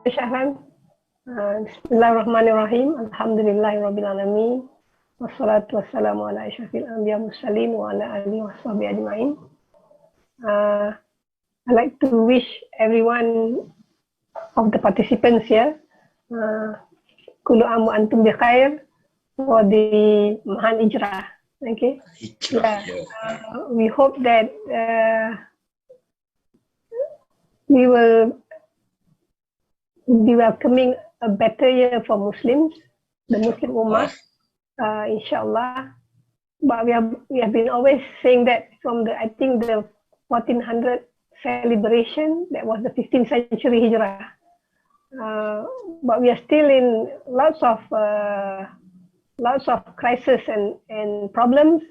Shahran. Bismillahirrahmanirrahim. Alhamdulillahi Alamin. Wassalatu wassalamu ala asyrafil anbiya mursalin wa ala alihi wa sahbihi ajma'in. I'd like to wish everyone of the participants here kullu am wa antum bi khair for the Mahan Ijrah. Okay. We hope that we will be welcoming a better year for Muslims, the Muslim Ummah, inshallah. But we have been always saying that from the, I think the 1400 celebration, that was the 15th century Hijrah. But we are still in lots of crisis and problems,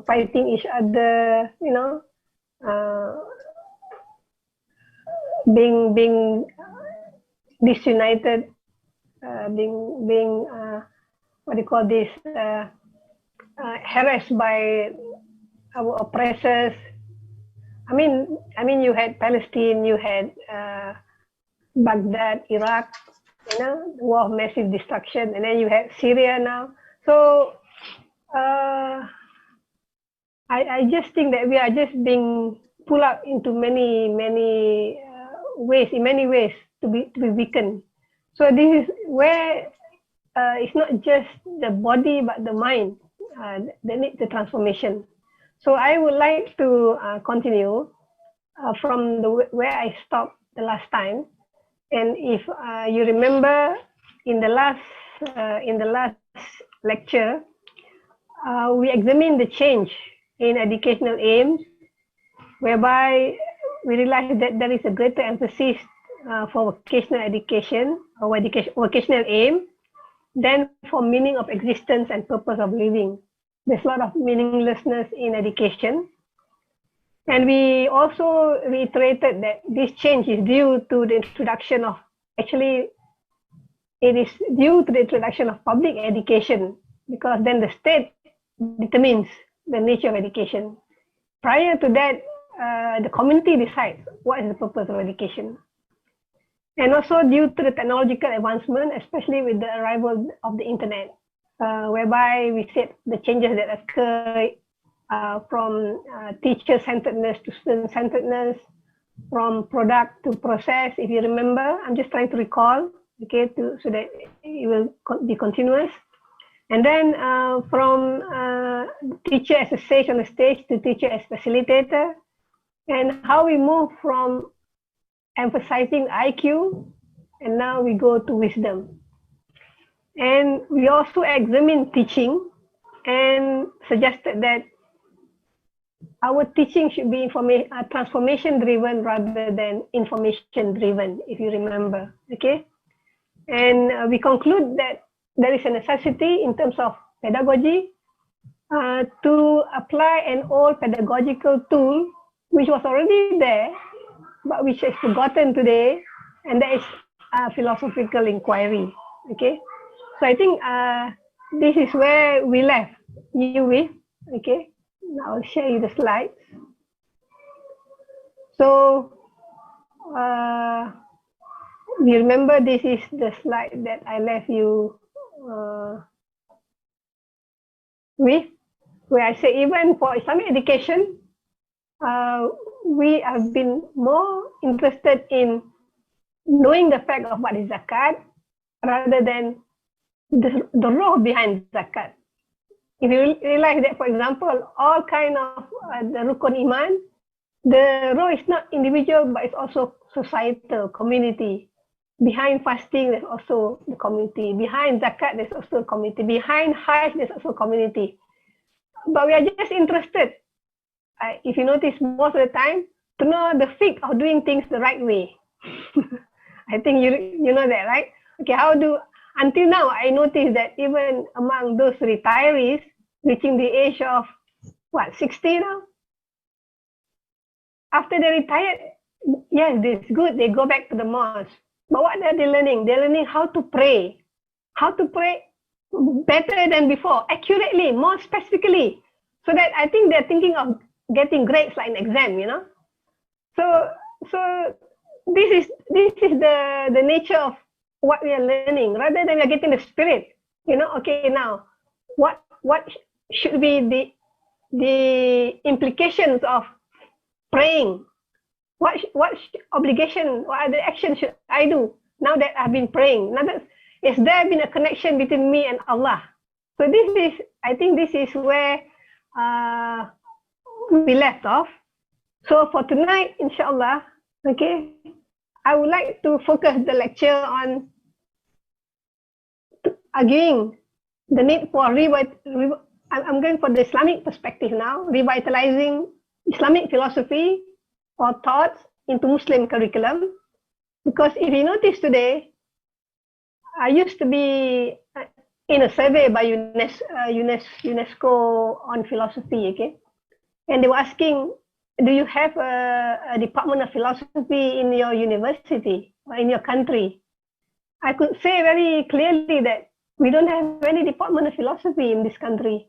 fighting each other, you know, being disunited, being what do you call this, harassed by our oppressors. I mean, you had Palestine, you had Baghdad, Iraq, you know, war of massive destruction, and then you had Syria now. So I just think that we are just being pulled up into many ways, in many ways, to be weakened. So this is where it's not just the body but the mind that needs the transformation. So I would like to continue from where I stopped the last time. And if you remember, in the last lecture, we examined the change in educational aims, whereby we realized that there is a greater emphasis for vocational education or vocational aim than for meaning of existence and purpose of living. There's a lot of meaninglessness in education. And we also reiterated that this change is due to the introduction of, actually, it is due to the introduction of public education, because then the state determines the nature of education. Prior to that, the community decides what is the purpose of education. And also due to the technological advancement, especially with the arrival of the internet, whereby we said the changes that occur from teacher-centeredness to student-centeredness, from product to process. If you remember, I'm just trying to recall, okay, so that it will be continuous. And then from teacher as a sage on the stage to teacher as facilitator, and how we move from emphasizing IQ, and now we go to wisdom. And we also examine teaching and suggested that our teaching should be transformation-driven rather than information-driven, if you remember, okay? And we conclude that there is a necessity in terms of pedagogy to apply an old pedagogical tool which was already there, but which is forgotten today, and that is philosophical inquiry, okay? So I think this is where we left you with, okay? Now I'll share you the slides. So you remember, this is the slide that I left you with, where I say even for Islamic education, we have been more interested in knowing the fact of what is zakat rather than the role behind zakat. If you realize that, for example, all kind of the Rukun Iman, the role is not individual, but it's also societal, community. Behind fasting, there's also the community. Behind zakat, there's also a community. Behind Hajj, there's also a community. But we are just interested, if you notice most of the time, to know the fiqh of doing things the right way. I think you know that, right? Okay, until now, I noticed that even among those retirees reaching the age of, 60 now? After they retired, yes, it's good, they go back to the mosque. But what are they learning? They're learning how to pray. How to pray better than before, accurately, more specifically. So that I think they're thinking of getting grades like an exam, you know? So this is the nature of what we are learning. Rather than we are getting the spirit, okay, now what should be the implications of praying? What obligation, what other action should I do now that I've been praying? Now that is there been a connection between me and Allah? So I think this is where we left off. So for tonight, inshallah, okay, I would like to focus the lecture on arguing the need for I'm going for the Islamic perspective now, revitalizing Islamic philosophy or thoughts into Muslim curriculum. Because if you notice today, I used to be in a survey by UNESCO on philosophy, okay? And they were asking, do you have a department of philosophy in your university or in your country? I could say very clearly that we don't have any department of philosophy in this country.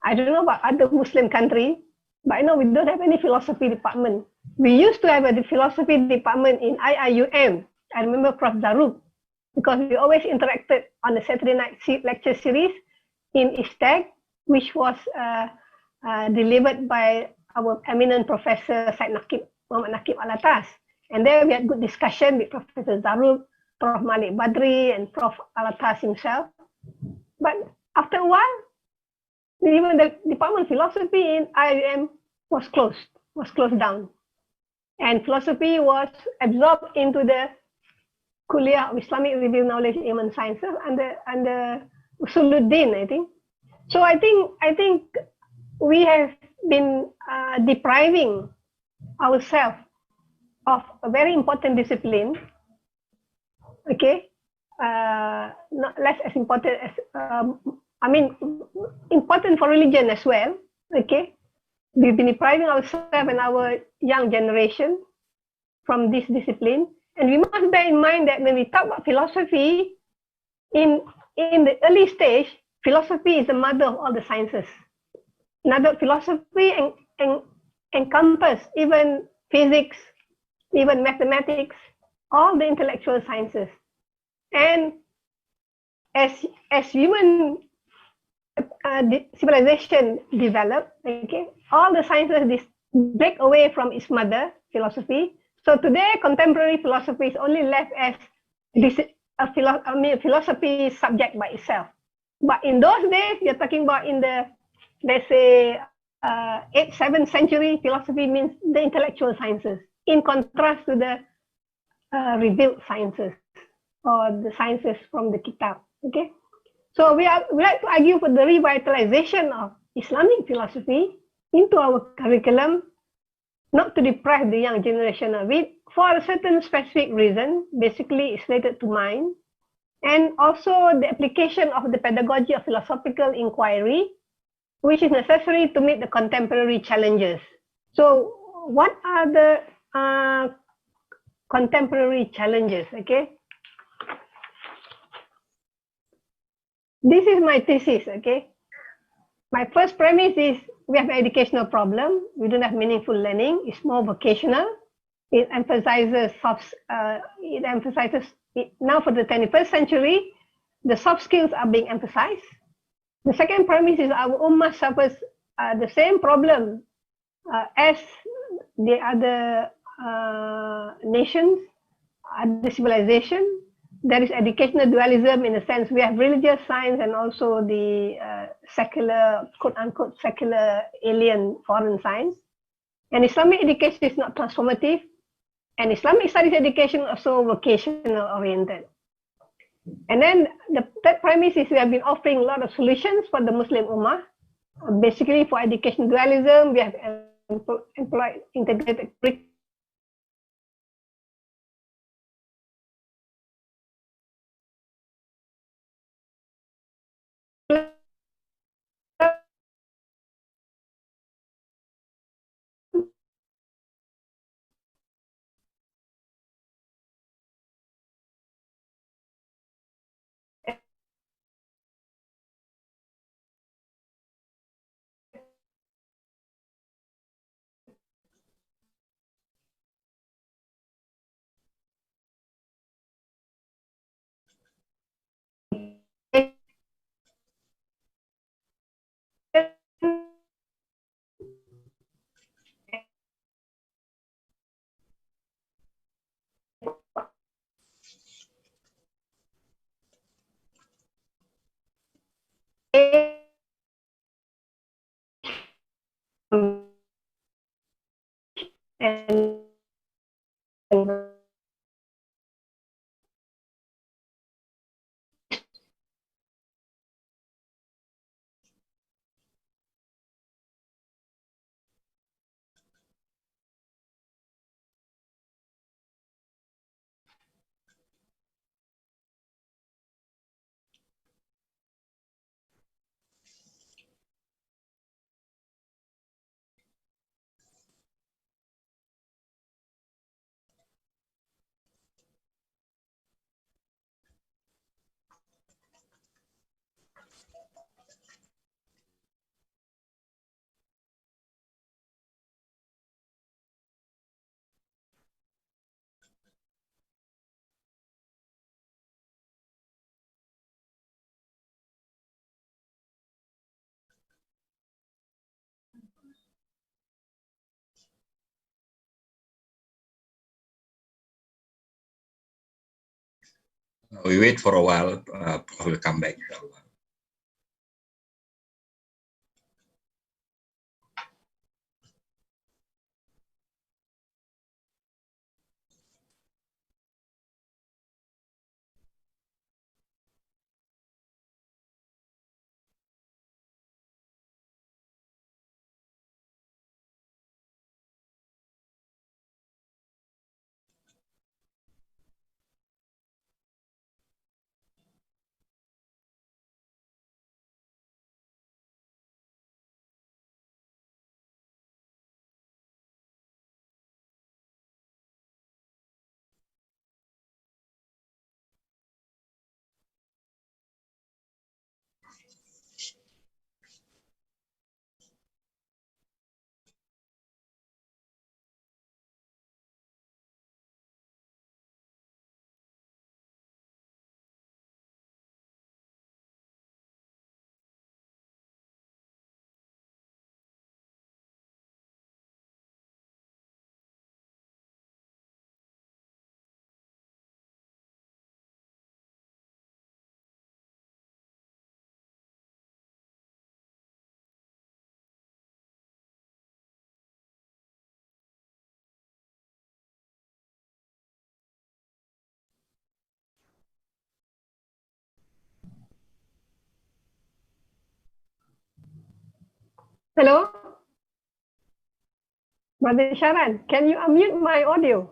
I don't know about other Muslim countries, but I know we don't have any philosophy department. We used to have a philosophy department in IIUM. I remember Prof. Zarub, because we always interacted on the Saturday night lecture series in ISTEC, which was delivered by our eminent Professor Said Muhammad Nakib Alatas. And there we had good discussion with Professor Zarub, Prof. Malik Badri, and Prof. Alatas himself. But after a while, even the Department of Philosophy in IIM was closed down. And philosophy was absorbed into the Kuliah of Islamic Review Knowledge in Human Sciences under Usuluddin, I think. So I think we have been depriving ourselves of a very important discipline, okay? Not less as important as, important for religion as well, okay? We've been depriving ourselves and our young generation from this discipline. And we must bear in mind that when we talk about philosophy, in the early stage, philosophy is the mother of all the sciences. Now, philosophy encompass even physics, even mathematics, all the intellectual sciences. And as human civilization developed, okay, all the sciences break away from its mother, philosophy. So today, contemporary philosophy is only left as a philosophy subject by itself. But in those days, you're talking about in the, let's say, 8th, 7th century, philosophy means the intellectual sciences, in contrast to the revealed sciences or the sciences from the kitab. Okay, so we like to argue for the revitalization of Islamic philosophy into our curriculum, not to deprive the young generation of it for a certain specific reason. Basically, it's related to mind, and also the application of the pedagogy of philosophical inquiry, which is necessary to meet the contemporary challenges. So, what are the contemporary challenges? Okay, this is my thesis. Okay, my first premise is we have an educational problem. We don't have meaningful learning. It's more vocational. It emphasizes now for the 21st century, the soft skills are being emphasized. The second premise is our ummah suffers the same problem as the other nations, other civilization. There is educational dualism in the sense we have religious science and also the secular, quote-unquote, secular alien foreign science. And Islamic education is not transformative. And Islamic studies education also vocational oriented. And then the third premise is we have been offering a lot of solutions for the Muslim Ummah. Basically for education dualism, we have employed integrated curriculum. and We wait for a while. Prof will come back. hello, Brother Sharan, can you unmute my audio?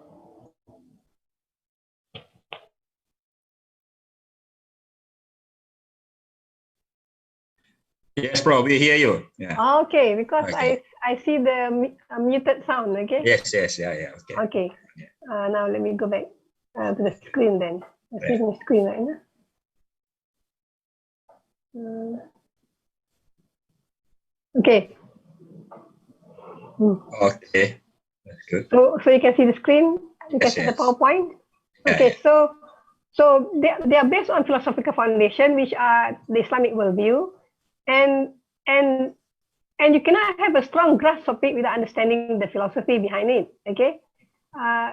Yes, Prof, we hear you. Yeah. Okay, because Okay. I see the muted sound. Okay. Yes, yeah. Okay. Okay. Now let me go back to the screen then. I see my screen right now. Okay. Okay. That's good. So you can see the screen. You can Yes, see the yes. PowerPoint. Yeah, Okay. So they are based on philosophical foundation, which are the Islamic worldview, and you cannot have a strong grasp of it without understanding the philosophy behind it. Okay.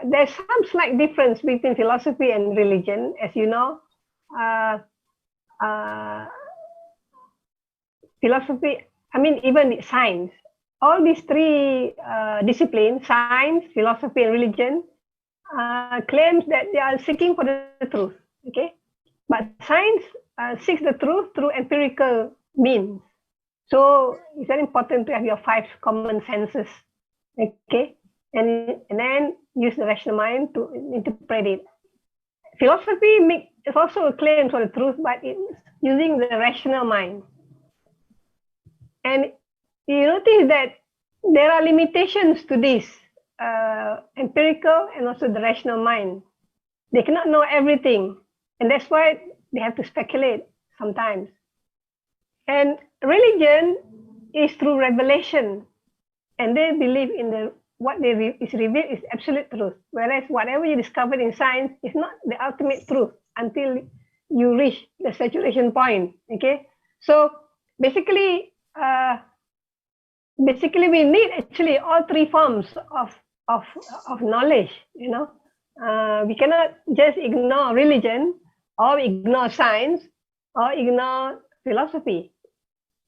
There's some slight difference between philosophy and religion, as you know. Philosophy, I mean, even science, all these three disciplines, science, philosophy, and religion, claims that they are seeking for the truth. Okay. But science seeks the truth through empirical means. So it's very important to have your 5 common senses. Okay. And then use the rational mind to interpret it. Philosophy is also a claim for the truth, but it's using the rational mind. And you notice that there are limitations to this empirical and also the rational mind. They cannot know everything, and that's why they have to speculate sometimes. And religion is through revelation, and they believe in what is revealed is absolute truth, whereas whatever you discover in science is not the ultimate truth until you reach the saturation point. Okay, so basically we need actually all 3 forms of knowledge. You know, we cannot just ignore religion or ignore science or ignore philosophy.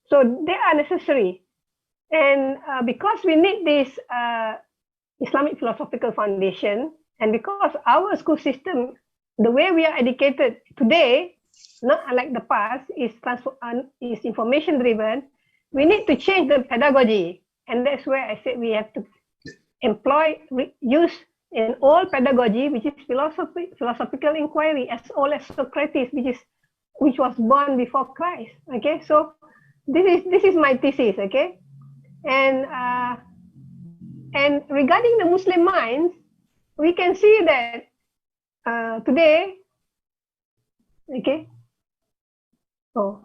So they are necessary. And because we need this Islamic philosophical foundation, and because our school system, the way we are educated today, not unlike the past, is information driven, we need to change the pedagogy. And that's where I said we have to use an old pedagogy, which is philosophical inquiry, as old as Socrates, which was born before Christ. Okay, so this is my thesis. Okay, and regarding the Muslim minds, we can see that today. Okay. Oh,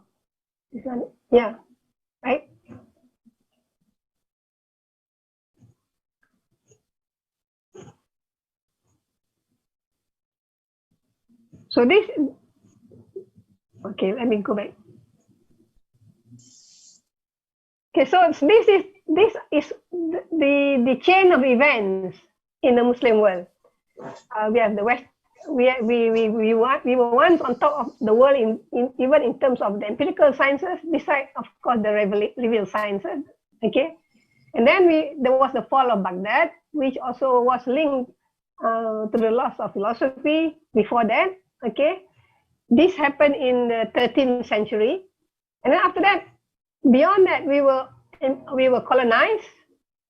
this one. Yeah. Right. So this, okay, let me go back. Okay, so this is the chain of events in the Muslim world. We have the West. We were once on top of the world even in terms of the empirical sciences, besides of course the revealed sciences. Okay, and then there was the fall of Baghdad, which also was linked to the loss of philosophy before that. Okay, this happened in the 13th century, and then after that, beyond that, we were colonized.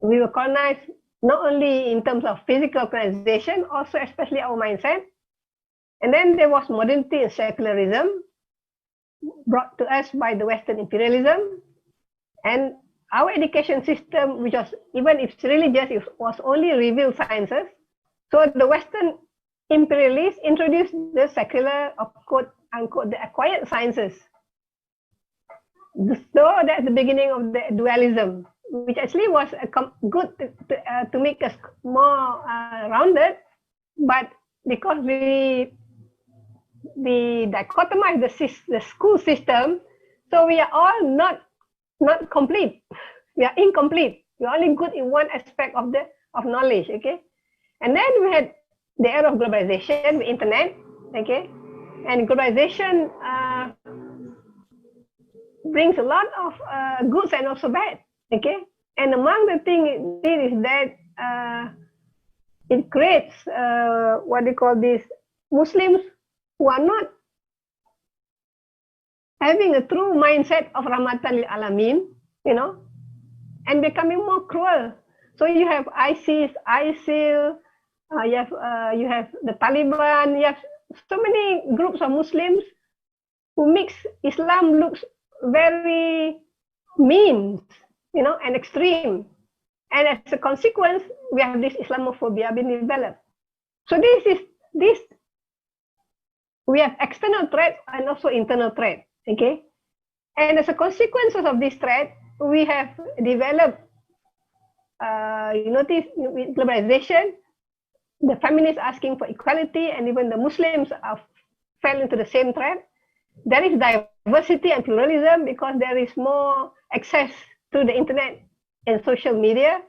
We were colonized not only in terms of physical colonization, also especially our mindset. And then there was modernity and secularism brought to us by the Western imperialism, and our education system, which was, even if it's religious, it was only revealed sciences. So the Western imperialists introduced the secular, of quote unquote, the acquired sciences. So that's the beginning of the dualism, which actually was good to make us more rounded, but because we dichotomize the school system, so we are all not complete. We are incomplete. We are only good in one aspect of knowledge. Okay, and then we had the era of globalization, the internet. Okay, and globalization brings a lot of goods and also bad. Okay, and among the things it did is that it creates what they call these Muslims who are not having a true mindset of Rahmatan lil Alamin, and becoming more cruel. So you have ISIS, ISIL, you have the Taliban, you have so many groups of Muslims who makes Islam looks very mean, and extreme. And as a consequence, we have this Islamophobia being developed. So we have external threat and also internal threat. Okay, and as a consequence of this threat, we have developed, you notice with globalization, the feminists asking for equality, and even the Muslims fell into the same threat. There is diversity and pluralism because there is more access to the internet and social media.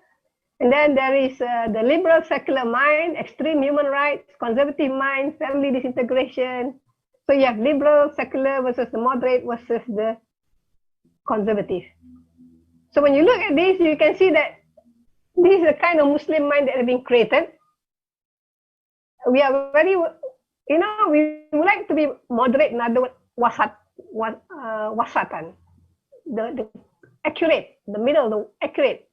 And then there is the liberal secular mind, extreme human rights, conservative mind, family disintegration. So you have liberal, secular versus the moderate versus the conservative. So when you look at this, you can see that this is the kind of Muslim mind that has been created. We are very, we would like to be moderate, in other words, wasatan, the accurate, the middle, the accurate.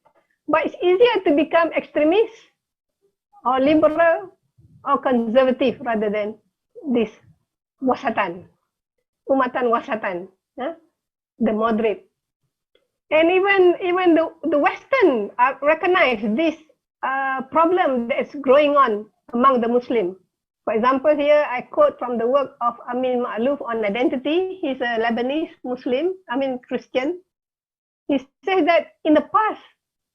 But it's easier to become extremist or liberal or conservative rather than this wasatan, umatan wasatan, the moderate. And even the Western recognize this problem that is growing on among the Muslims. For example, here I quote from the work of Amin Ma'luf on identity. He's a Lebanese Muslim, Christian. He says that in the past,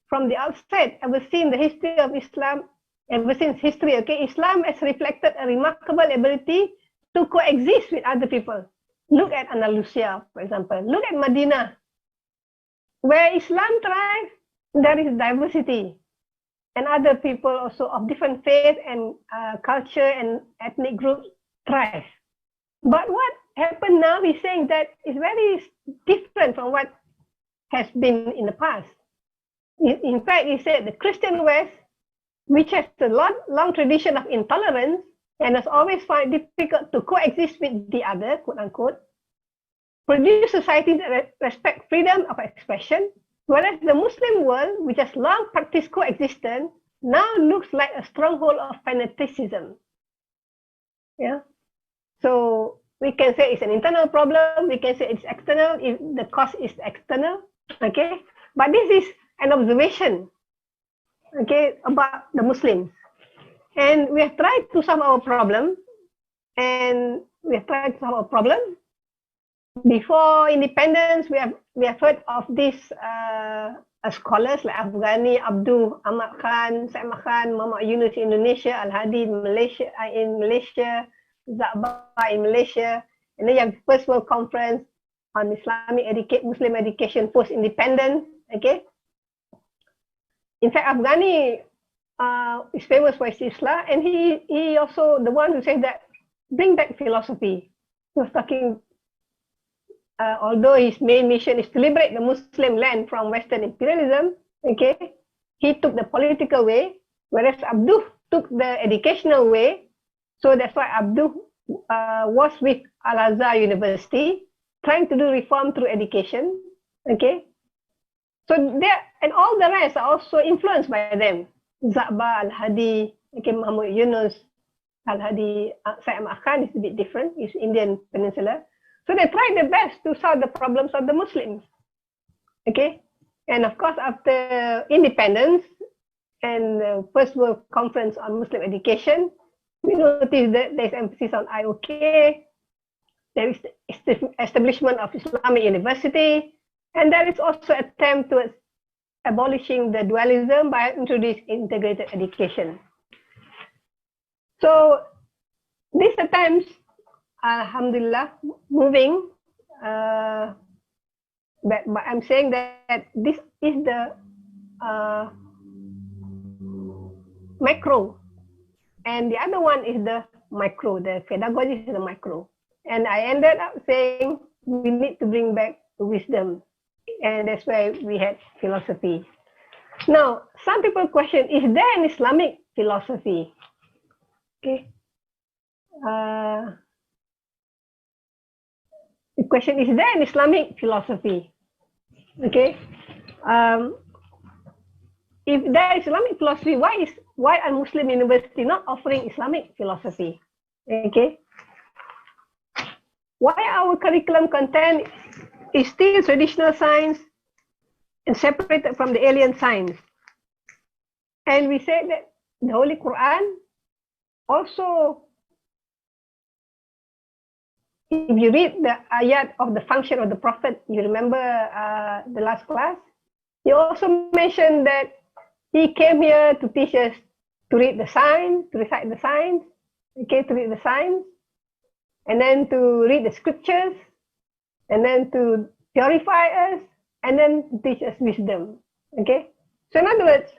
from the outset, ever since the history of Islam, ever since history, Islam has reflected a remarkable ability to coexist with other people. Look at Andalusia, for example. Look at Medina. Where Islam thrives, there is diversity. And other people also of different faith and culture and ethnic groups thrive. But what happened now, he's saying that it's very different from what has been in the past. In fact, he said the Christian West which has a long tradition of intolerance and has always found it difficult to coexist with the other, quote unquote, produce societies that respect freedom of expression, whereas the Muslim world, which has long practiced coexistence, now looks like a stronghold of fanaticism. Yeah. So we can say it's an internal problem. We can say it's external if the cause is external. Okay. But this is an observation, okay, about the Muslims. And we have tried to solve our problem. Before independence, we have heard of these scholars like Afghani, Abdul Ahmad Khan, Sa'imah Khan, Muhammad Yunus in Indonesia, Al-Hadi in Malaysia, Zaba in Malaysia, and then you have First World Conference on Muslim education post-independence. Okay. In fact, Afghani is famous for his Islam, and he also the one who said that bring back philosophy. He was talking. Although his main mission is to liberate the Muslim land from Western imperialism, okay, he took the political way, whereas Abduh took the educational way. So that's why Abduh was with Al-Azhar University, trying to do reform through education, okay. So and all the rest are also influenced by them. Zaba, Al-Hadi, okay, Muhammad Yunus, Al-Hadi, Sa'imah Khan is a bit different, he's Indian Peninsula. So they tried their best to solve the problems of the Muslims. Okay. And of course, after independence and the First World Conference on Muslim Education, we notice that there's emphasis on IOK, there is the establishment of Islamic University, and there is also an attempt towards abolishing the dualism by introducing integrated education. So these attempts, Alhamdulillah, moving. But I'm saying that this is the macro, and the other one is the micro. The pedagogy is the micro. And I ended up saying we need to bring back wisdom, and that's why we had philosophy. Now, some people question: is there an Islamic philosophy? Okay. The question is there an Islamic philosophy? Okay. If there is Islamic philosophy, why are Muslim university not offering Islamic philosophy? Okay. Why our curriculum content is still traditional science and separated from the alien science? And we said that the Holy Quran also, if you read the ayat of the function of the Prophet, you remember the last class, he also mentioned that he came here to teach us to read the signs, to recite the signs, okay, to read the signs, and then to read the scriptures, and then to purify us, and then to teach us wisdom, okay? So in other words,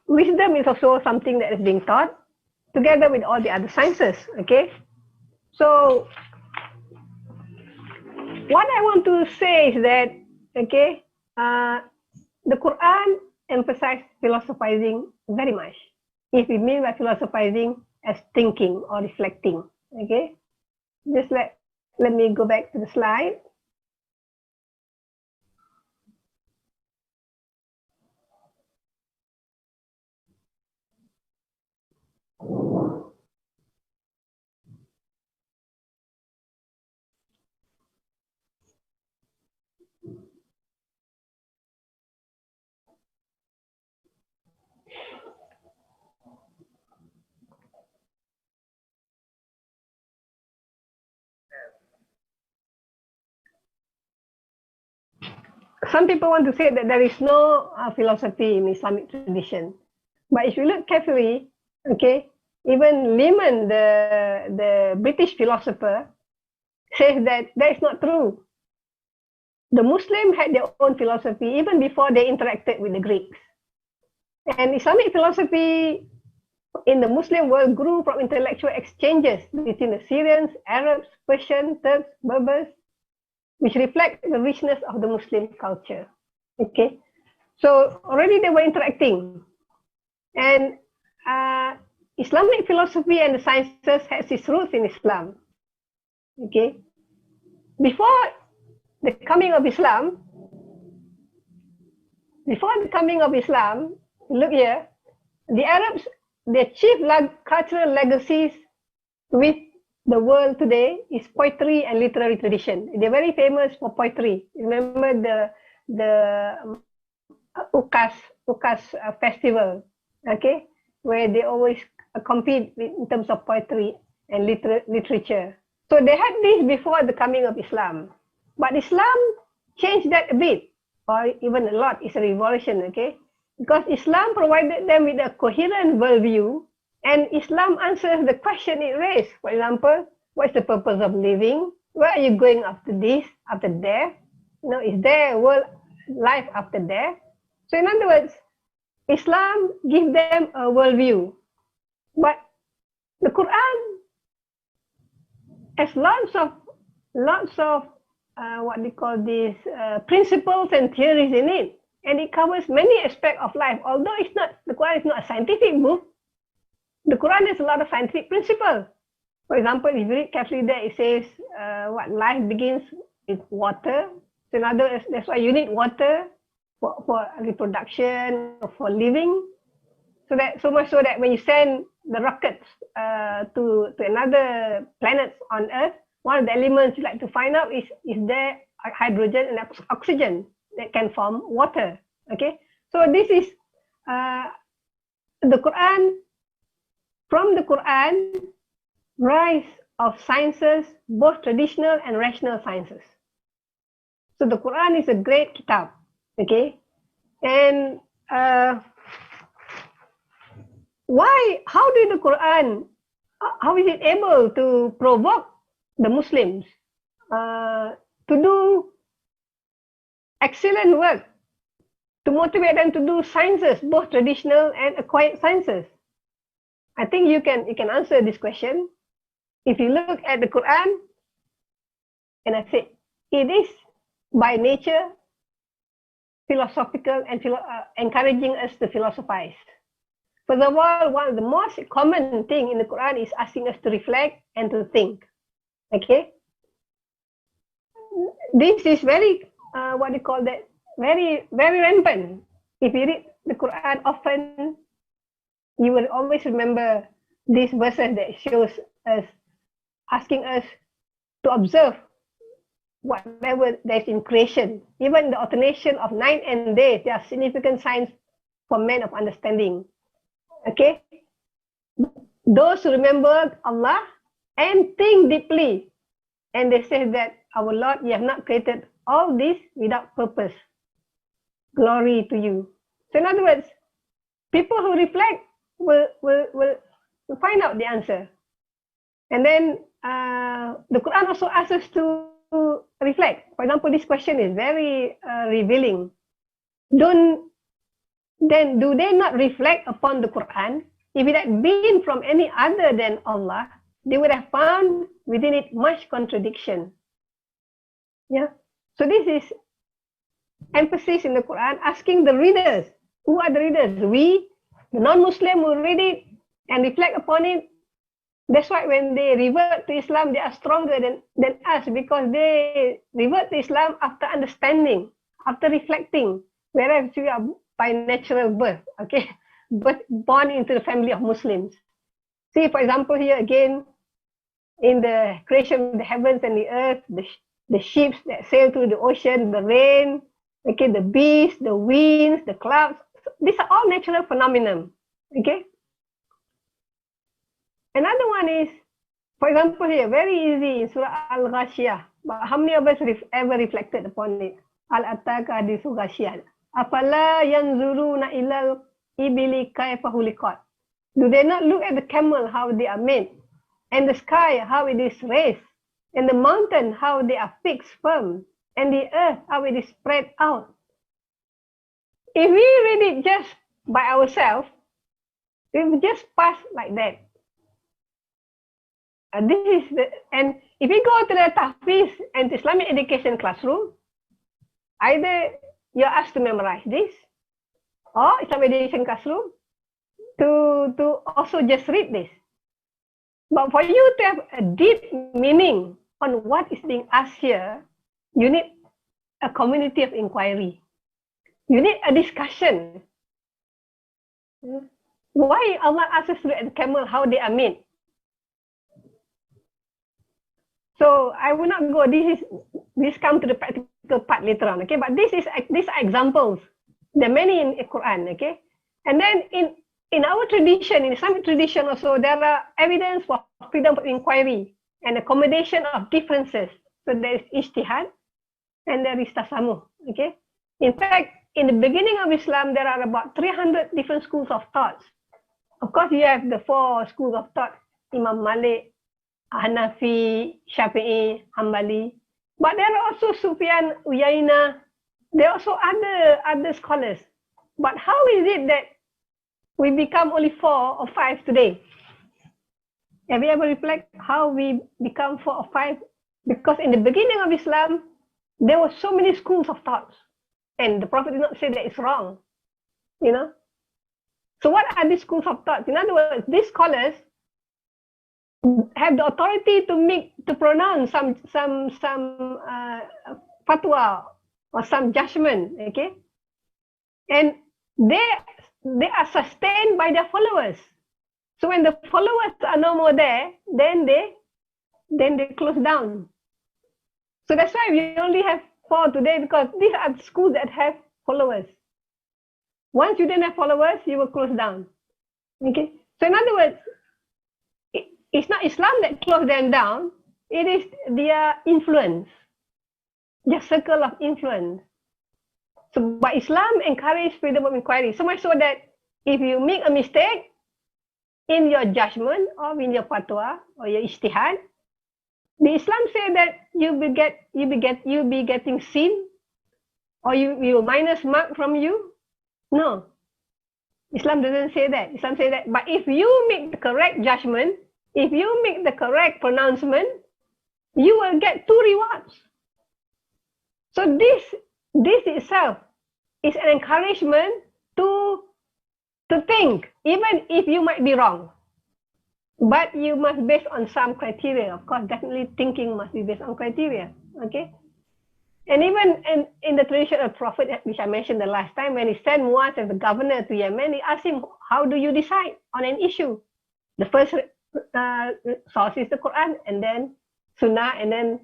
wisdom is also something that is being taught together with all the other sciences, okay? So what I want to say is that, okay, the Quran emphasizes philosophizing very much. If we mean by philosophizing as thinking or reflecting, okay? Just let me go back to the slide. Some people want to say that there is no philosophy in Islamic tradition. But if you look carefully, okay, even Lehman, the British philosopher, says that that is not true. The Muslims had their own philosophy even before they interacted with the Greeks. And Islamic philosophy in the Muslim world grew from intellectual exchanges between the Syrians, Arabs, Persians, Turks, Berbers, which reflect the richness of the Muslim culture. Okay, so already they were interacting. And Islamic philosophy and the sciences has its roots in Islam. Okay. Before the coming of Islam, look here, the Arabs, they achieved cultural legacies with the world today is poetry and literary tradition. They're very famous for poetry. Remember the Ukas festival, okay, where they always compete in terms of poetry and literature. So they had this before the coming of Islam, but Islam changed that a bit, or even a lot. It's a revolution, okay, because Islam provided them with a coherent worldview. And Islam answers the question it raised. For example, what's the purpose of living? Where are you going after this, after death? Is there life after death? So in other words, Islam gives them a worldview. But the Quran has lots of what they call these principles and theories in it. And it covers many aspects of life. Although the Quran is not a scientific book, the Quran has a lot of scientific principles. For example, if you read carefully there, it says life begins with water. So in other words, that's why you need water for reproduction, for living. So much so that when you send the rockets to another planet on Earth, one of the elements you like to find out is there hydrogen and oxygen that can form water. Okay, so this is the Quran. From the Quran, rise of sciences, both traditional and rational sciences. So the Quran is a great kitab, okay? And how is it able to provoke the Muslims to do excellent work, to motivate them to do sciences, both traditional and acquired sciences? I think you can answer this question. If you look at the Quran, and I say it is by nature philosophical and encouraging us to philosophize. First of all, one of the most common thing in the Quran is asking us to reflect and to think. Okay, this is very very very rampant. If you read the Quran often, you will always remember these verses that shows us, asking us to observe whatever there's in creation. Even the alternation of night and day, there are significant signs for men of understanding. Okay? Those who remember Allah and think deeply, and they say that our Lord, you have not created all this without purpose. Glory to you. So in other words, people who reflect will find out the answer. And then the Quran also asks us to reflect. For example, this question is very revealing. Do they not reflect upon the Quran? If it had been from any other than Allah, they would have found within it much contradiction. Yeah. So this is emphasis in the Quran, asking the readers. Who are the readers? We, the non-Muslim, will read it and reflect upon it. That's why when they revert to Islam, they are stronger than us, because they revert to Islam after understanding, after reflecting, whereas we are by natural birth, okay, but born into the family of Muslims. See, for example, here again, in the creation of the heavens and the earth, the ships that sail through the ocean, the rain, okay, the beasts, the winds, the clouds, these are all natural phenomena, okay? Another one is, for example here, very easy in Surah Al-Ghashiyah, but how many of us ever reflected upon it? Al-Attaka hadisu Ghashiyah. Afala yanzuruna ilal ibili kaifa huliqat. Do they not look at the camel, how they are made, and the sky, how it is raised, and the mountain, how they are fixed firm, and the earth, how it is spread out? If we read it just by ourselves, we will just pass like that. And if we go to the Tahfiz and Islamic education classroom, either you're asked to memorize this, or Islamic education classroom, to also just read this. But for you to have a deep meaning on what is being asked here, you need a community of inquiry. You need a discussion. Why Allah asks us to look at the camel, how they are made? So I will not go. This come to the practical part later on. Okay, but these are examples. There are many in the Quran. Okay, and then in our tradition, in Islamic tradition also, there are evidence for freedom of inquiry and accommodation of differences. So there is ijtihad and there is tasamuh. Okay, in fact, in the beginning of Islam, there are about 300 different schools of thoughts. Of course, you have the 4 schools of thought: Imam Malik, Hanafi, Shafi'i, Hanbali. But there are also Sufyan, Uyayna. There are also other scholars. But how is it that we become only 4 or 5 today? Have you ever reflect how we become 4 or 5? Because in the beginning of Islam, there were so many schools of thoughts. And the Prophet did not say that it's wrong. You know? So what are these schools of thought? In other words, these scholars have the authority to pronounce some fatwa or some judgment, okay? And they are sustained by their followers. So when the followers are no more there, then they close down. So that's why we only have 4 today, because these are the schools that have followers. Once you don't have followers, you will close down. Okay. So in other words, it's not Islam that closed them down. It is their influence, their circle of influence. So, but Islam encourages freedom of inquiry, so much so that if you make a mistake in your judgment or in your fatwa or your ijtihad, the Islam say that you be getting sin, or you will minus mark from you. No, Islam doesn't say that. Islam say that, but if you make the correct judgment, if you make the correct pronouncement, you will get 2 rewards. So this itself is an encouragement to think, even if you might be wrong. But you must base on some criteria. Of course, definitely thinking must be based on criteria. Okay? And even in the tradition of Prophet, which I mentioned the last time, when he sent Muaz as the governor to Yemen, he asked him, how do you decide on an issue? The first source is the Quran, and then Sunnah, and then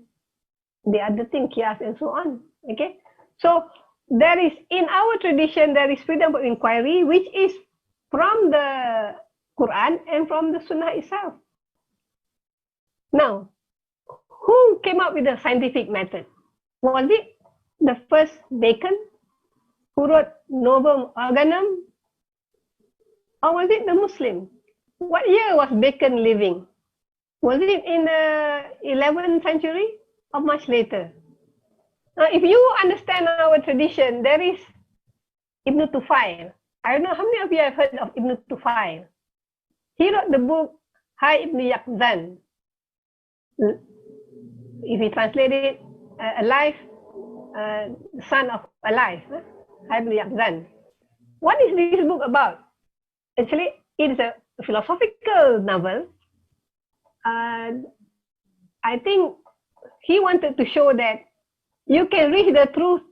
the other thing, Qiyas, and so on. Okay? So there is, in our tradition, there is freedom of inquiry, which is from the Quran and from the Sunnah itself. Now, who came up with the scientific method? Was it the first Bacon, who wrote Novum Organum? Or was it the Muslim? What year was Bacon living? Was it in the 11th century or much later? Now, if you understand our tradition, there is Ibn Tufail. I don't know how many of you have heard of Ibn Tufail. He wrote the book Hai Ibn Yaqzan. If you translate it, alive, son of alive, Hai Ibn Yaqzan. What is this book about? Actually, it is a philosophical novel. I think he wanted to show that you can reach the truth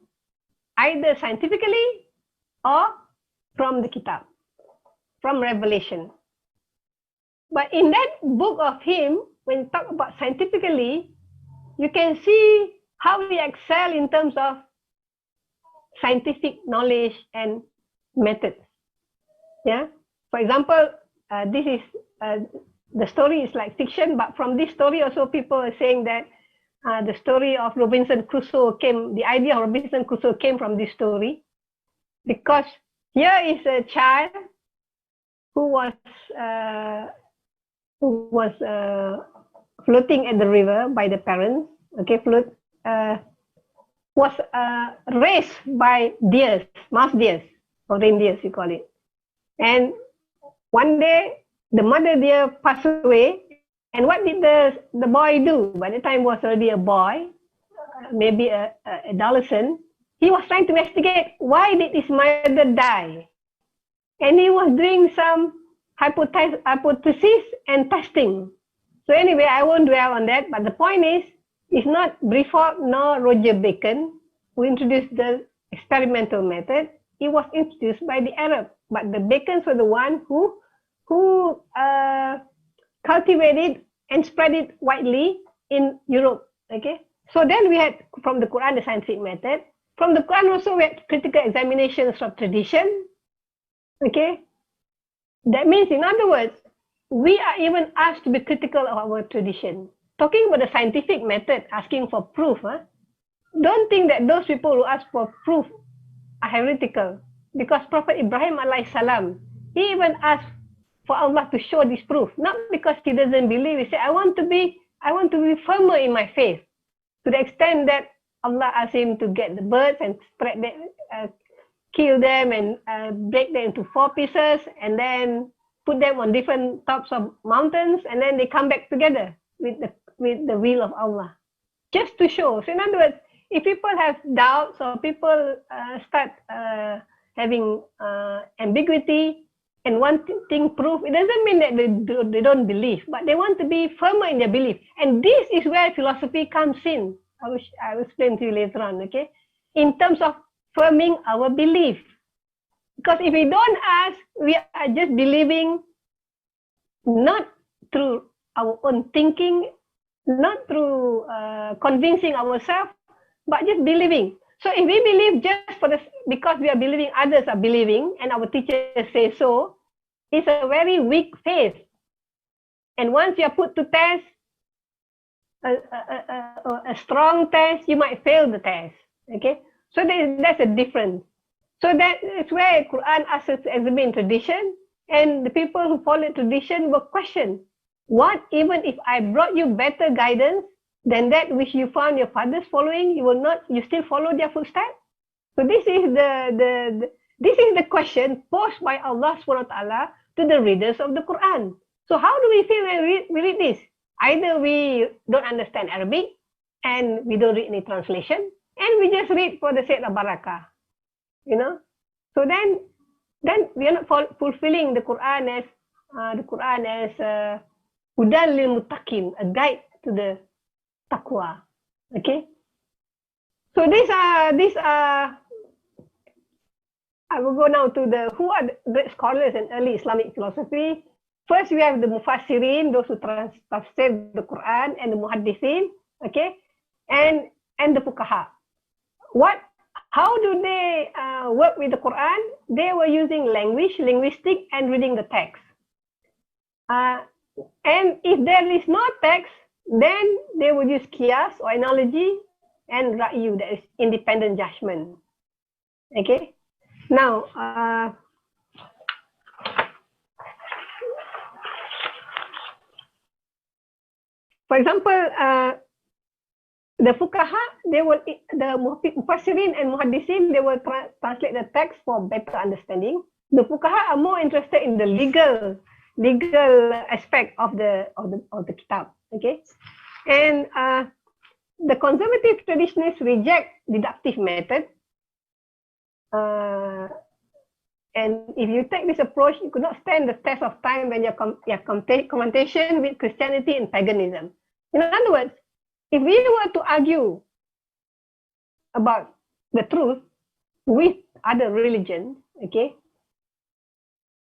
either scientifically or from the Kitab, from revelation. But in that book of him, when you talk about scientifically, you can see how we excel in terms of scientific knowledge and methods. Yeah. For example, this is the story is like fiction, but from this story also people are saying that the story of Robinson Crusoe the idea of Robinson Crusoe came from this story, because here is a child who was floating at the river by the parents. Okay, was raised by deers, mouse deers, or reindeers, you call it. And one day, the mother deer passed away. And what did the boy do? By the time he was already a boy, maybe a adolescent, he was trying to investigate why did his mother die. And he was doing some hypothesis and testing. So anyway, I won't dwell on that, but the point is, it's not Briford nor Roger Bacon who introduced the experimental method. It was introduced by the Arab, but the Bacons were the one who cultivated and spread it widely in Europe. Okay, so then we had from the Quran the scientific method. From the Quran also we had critical examinations of tradition. Okay, that means, in other words, we are even asked to be critical of our tradition. Talking about the scientific method, asking for proof, don't think that those people who ask for proof are heretical, because Prophet Ibrahim alayhi salam, he even asked for Allah to show this proof, not because he doesn't believe. He said, I want to be firmer in my faith, to the extent that Allah asked him to get the birds and spread them, kill them and break them into 4 pieces, and then put them on different tops of mountains, and then they come back together with the will of Allah, just to show. So in other words, if people have doubts or people start having ambiguity and wanting proof, it doesn't mean that they don't believe, but they want to be firmer in their belief. And this is where philosophy comes in. I will explain to you later on, okay? In terms of firming our belief. Because if we don't ask, we are just believing not through our own thinking, not through convincing ourselves, but just believing. So if we believe just because we are believing others are believing and our teachers say so, it's a very weak faith. And once you are put to test, a strong test, you might fail the test. Okay, so that's a difference. So that is where Quran asks us to examine tradition, and the people who follow tradition will question, what even if I brought you better guidance than that which you found your fathers following, you still follow their footsteps? So this is the question posed by Allah subhanahu wa ta'ala to the readers of the Quran. So how do we feel when we read this? Either we don't understand Arabic and we don't read any translation, and we just read for the sake of barakah. You know, so then we are not fulfilling the Quran as hudan lil muttaqin, a guide to the taqwa. Okay, so these are. I will go now to who are the great scholars in early Islamic philosophy. First, we have the Mufassirin, those who translate the Quran, and the muhadithin. Okay, and the fuqaha. How do they work with the Quran? They were using linguistic, and reading the text. And if there is no text, then they would use qiyas or analogy and ra'yu, that is independent judgment. Okay. Now, for example, the fuqaha, the mufassirin and muhadithin, they will translate the text for better understanding. The fuqaha are more interested in the legal aspect of the kitab. Okay, and the conservative traditionalists reject deductive method. And if you take this approach, you could not stand the test of time when your confrontation with Christianity and paganism. In other words, if we were to argue about the truth with other religions, okay,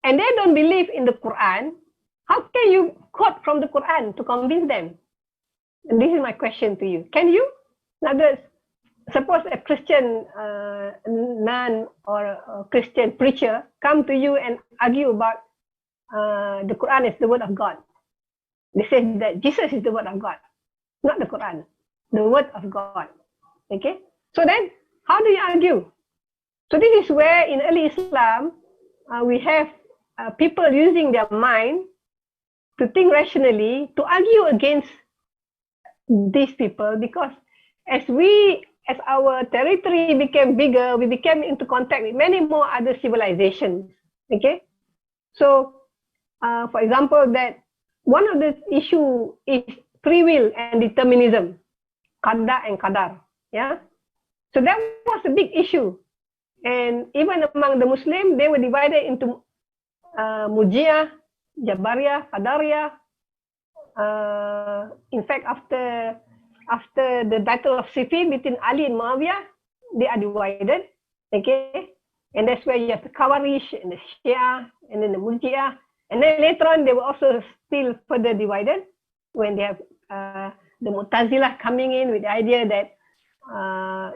and they don't believe in the Quran, how can you quote from the Quran to convince them? And this is my question to you. Can you? In other words, suppose a Christian nun or a Christian preacher come to you and argue about the Quran is the word of God. They say that Jesus is the word of God, not the Quran, the word of God. Okay? So then, how do you argue? So this is where in early Islam, we have people using their mind to think rationally, to argue against these people, because as our territory became bigger, we became into contact with many more other civilizations. Okay? So, for example, that one of the issue is free will and determinism, qada and qadar. Yeah? So that was a big issue. And even among the Muslims, they were divided into Murji'ah Jabariyah, Qadariyah. In fact, after the battle of Siffin between Ali and Muawiyah, they are divided. Okay, and that's where you have the Khawarij and the Shia and then the Murji'ah. And then later on, they were also still further divided when they have the Mu'tazilah coming in with the idea that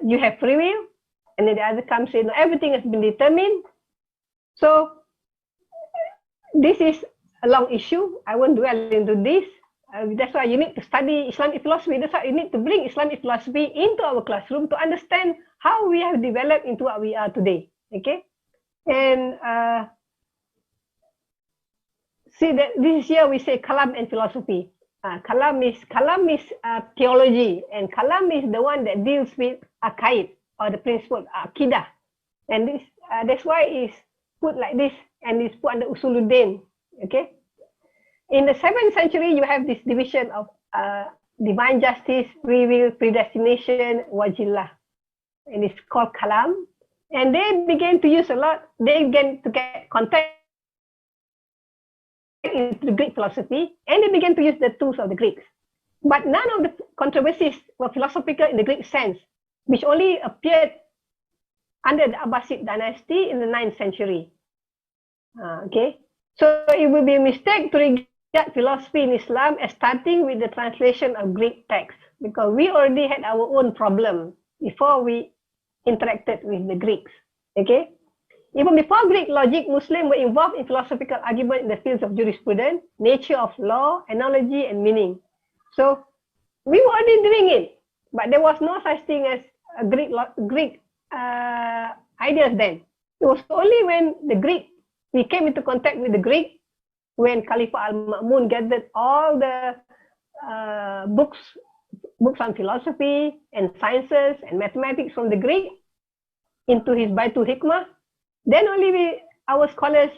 you have free will, and then the other comes in, everything has been determined. So this is a long issue. I won't dwell into this. That's why you need to study Islamic philosophy. That's why you need to bring Islamic philosophy into our classroom to understand how we have developed into what we are today. Okay, and see that this year we say kalam and philosophy. Kalam is theology, and kalam is the one that deals with aqaid or the principle akidah, and this that's why it's put like this and it's put under usuluddin. Okay, in the 7th century you have this division of divine justice, free will, predestination, wajillah, and it's called kalam, and they began to use a lot. They began to get contact into the Greek philosophy, and they began to use the tools of the Greeks. But none of the controversies were philosophical in the Greek sense, which only appeared under the Abbasid dynasty in the 9th century. Okay, so it would be a mistake to regard philosophy in Islam as starting with the translation of Greek texts, because we already had our own problem before we interacted with the Greeks. Okay. Even before Greek logic, Muslims were involved in philosophical argument in the fields of jurisprudence, nature of law, analogy, and meaning. So we were already doing it, but there was no such thing as a Greek ideas then. It was only when we came into contact with the Greek, when Caliph Al-Ma'mun gathered all the books on philosophy and sciences and mathematics from the Greek into his Baitul Hikmah. Then only our scholars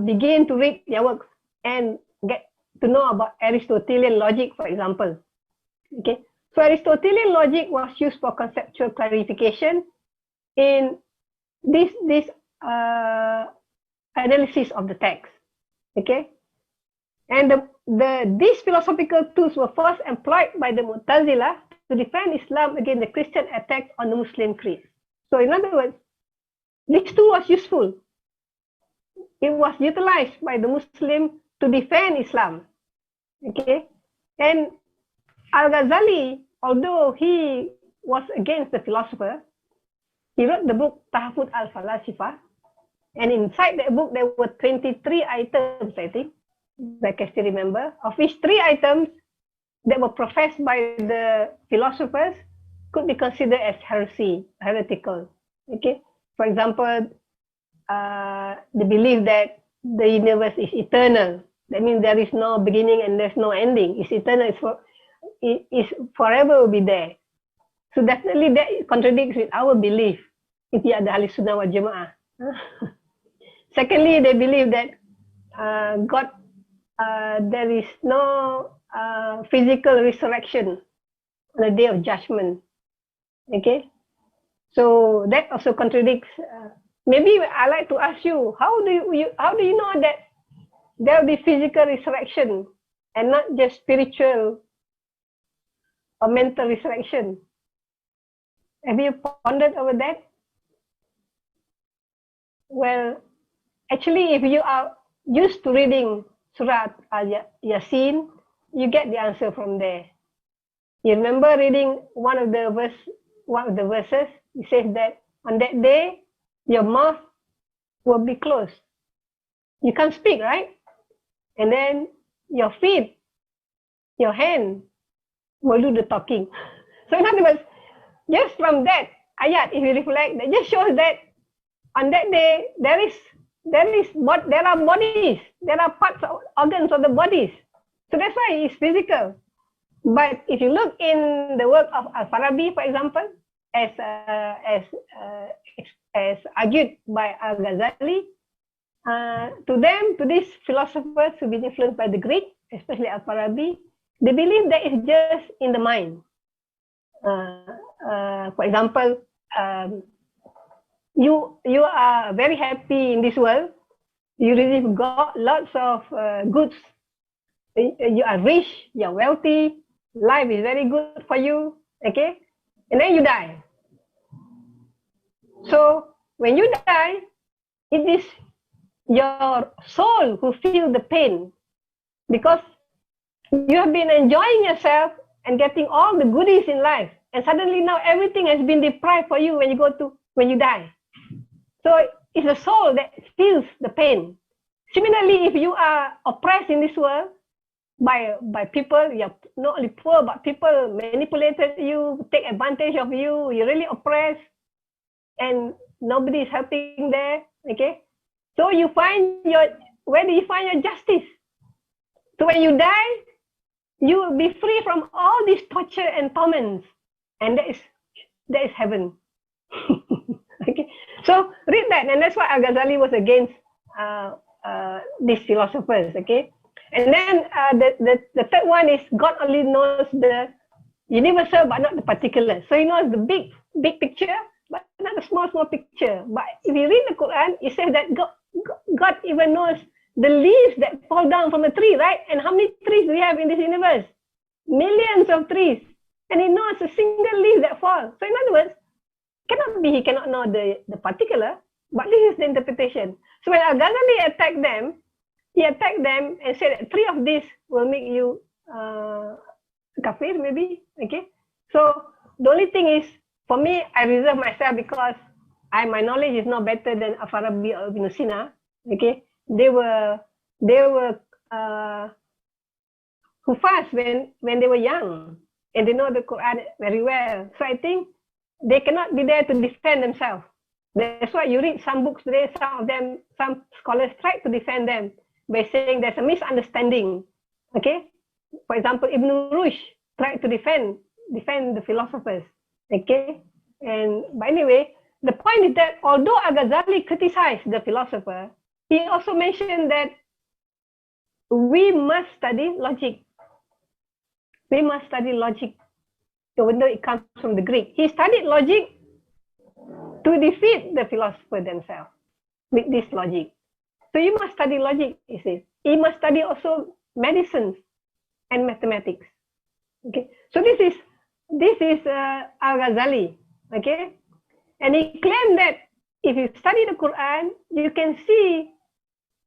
begin to read their works and get to know about Aristotelian logic, for example. Okay, so Aristotelian logic was used for conceptual clarification in this analysis of the text. Okay, and these philosophical tools were first employed by the Mu'tazilah to defend Islam against the Christian attacks on the Muslim creed. So in other words, this tool was useful. It was utilized by the Muslim to defend Islam. Okay, and Al-Ghazali, although he was against the philosopher, he wrote the book Tahfud al-Falasifa, and inside that book there were 23 items, I think, I can still remember, of which 3 items that were professed by the philosophers could be considered as heretical. Okay. For example, the belief that the universe is eternal. That means there is no beginning and there's no ending. It's eternal. It's forever will be there. So definitely that contradicts with our belief if you are the Ahlus Sunnah wal Jama'ah. Secondly, they believe that God, there is no physical resurrection on the day of judgment. Okay. So that also contradicts. Maybe I like to ask you, how do you know that there will be physical resurrection and not just spiritual or mental resurrection? Have you pondered over that? Well, actually, if you are used to reading Surah Yasin, you get the answer from there. You remember reading one of the verses? It says that on that day, your mouth will be closed. You can't speak, right? And then your feet, your hand will do the talking. So in other words, just from that ayat, if you reflect, that just shows that on that day, there are bodies, there are parts, organs of the bodies. So that's why it's physical. But if you look in the work of Al-Farabi, for example, as argued by Al-Ghazali, to these philosophers who've been influenced by the Greek, especially Al-Farabi, they believe that it's just in the mind. For example, you are very happy in this world, You really got lots of goods. You are rich, you are wealthy, life is very good for you, okay? And then you die. So when you die, it is your soul who feels the pain because you have been enjoying yourself and getting all the goodies in life, and suddenly now everything has been deprived for you when you die. So it's the soul that feels the pain. Similarly, if you are oppressed in this world by people, you're not only poor, but people manipulated you, take advantage of you, you're really oppressed, and nobody is helping there, okay? So where do you find your justice? So when you die, you will be free from all this torture and torments, and that is heaven. Okay, so read that, and that's why Al-Ghazali was against these philosophers. Okay, and then the third one is God only knows the universal but not the particular. So he knows the big picture, but not the small picture. But if you read the Quran, it says that God even knows the leaves that fall down from a tree, right? And how many trees do we have in this universe? Millions of trees. And he knows a single leaf that falls. So in other words, he cannot know the particular, but this is the interpretation. So when Al-Ghazali attacked them, he attacked them and said that 3 of these will make you kafir, maybe. Okay. So the only thing is, for me, I reserve myself because my knowledge is not better than Al-Farabi or Ibn Sina. Okay. They were Hufaz when they were young, and they know the Quran very well. So I think they cannot be there to defend themselves. That's why you read some books today, some scholars try to defend them by saying there's a misunderstanding. Okay? For example, Ibn Rushd tried to defend the philosophers. Okay? But anyway, the point is that although Al-Ghazali criticized the philosopher, he also mentioned that we must study logic. We must study logic, even though it comes from the Greek. He studied logic to defeat the philosopher themselves with this logic. So you must study logic, he says. You must study also medicine and mathematics. Okay. So this is Al-Ghazali. Okay. And he claimed that if you study the Quran, you can see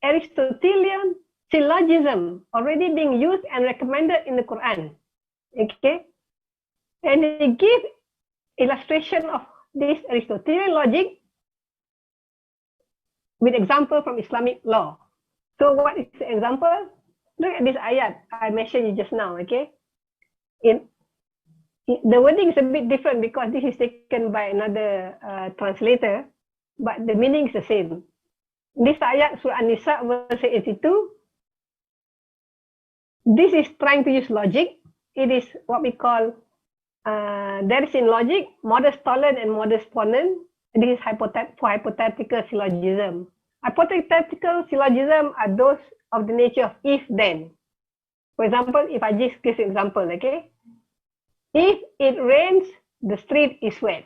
Aristotelian syllogism already being used and recommended in the Quran. Okay, and he gives illustration of this Aristotelian logic with example from Islamic law. So what is the example? Look at this ayat I mentioned you just now. Okay, the wording is a bit different because this is taken by another translator, but the meaning is the same. This ayat, Surah An-Nisa, verse 82, this is trying to use logic. It is what we call, there is in logic, modus tollens and modus ponens. This is for hypothetical syllogism. Hypothetical syllogism are those of the nature of if-then. For example, if I just give an example, okay? If it rains, the street is wet.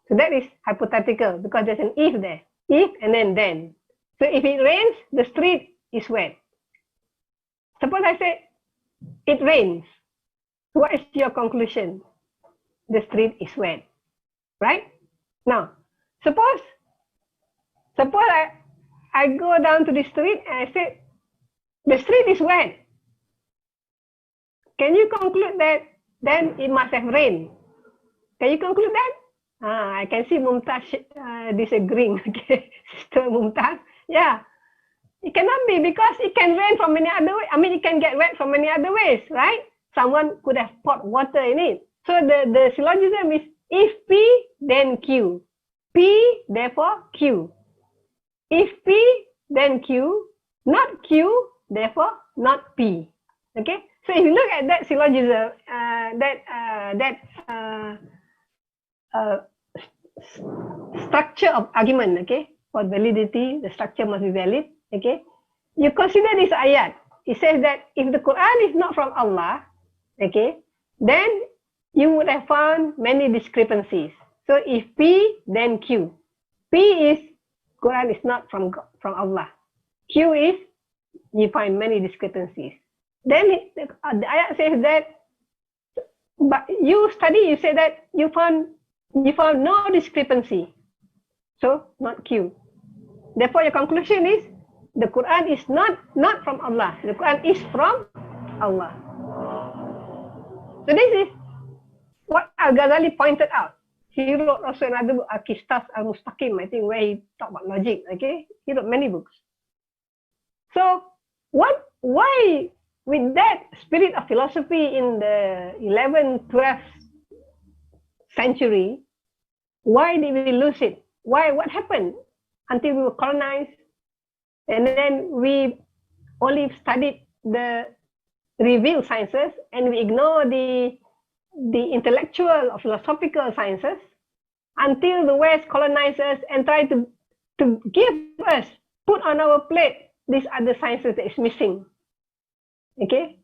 So that is hypothetical because there's an if there. If and then. So if it rains, the street is wet. Suppose I say, it rains. What is your conclusion? The street is wet. Right? Now, suppose I go down to the street and I say, the street is wet. Can you conclude that then it must have rained? Can you conclude that? I can see Mumtaz disagreeing. Okay, Sister Mumtaz. Yeah, it cannot be because it can rain from many other ways. I mean, it can get wet from many other ways, right? Someone could have poured water in it. So the syllogism is if P, then Q. P, therefore Q. If P, then Q. Not Q, therefore not P. Okay. So if you look at that syllogism, structure of argument, okay, for validity, the structure must be valid, okay. You consider this ayat. It says that if the Quran is not from Allah, okay, then you would have found many discrepancies. So if P, then Q. P is Quran is not from Allah. Q is, you find many discrepancies. Then the ayat says that, but you study, you say that you found no discrepancy. So not Q. Therefore, your conclusion is the Quran is not from Allah. The Quran is from Allah. So this is what Al-Ghazali pointed out. He wrote also another book, Al-Qistas Al-Mustaqim, I think, where he talked about logic. Okay, he wrote many books. So why with that spirit of philosophy in the 11th, 12th century, why did we lose it? What happened until we were colonized? And then we only studied the revealed sciences and we ignore the intellectual or philosophical sciences until the West colonized us and tried to give us, put on our plate, these other sciences that is missing. Okay?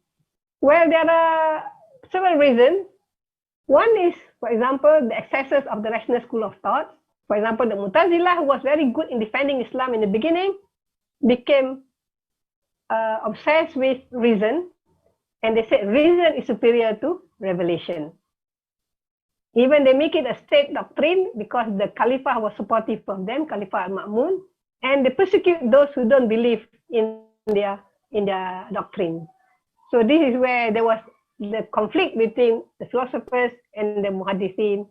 Well, there are several reasons. One is, for example, the excesses of the rational school of thought. For example, the Mu'tazilah, who was very good in defending Islam in the beginning, became obsessed with reason, and they said reason is superior to revelation. Even they make it a state doctrine because the Caliph was supportive of them, Caliph al-Ma'mun, and they persecute those who don't believe in their doctrine. So this is where there was the conflict between the philosophers and the muhadithin.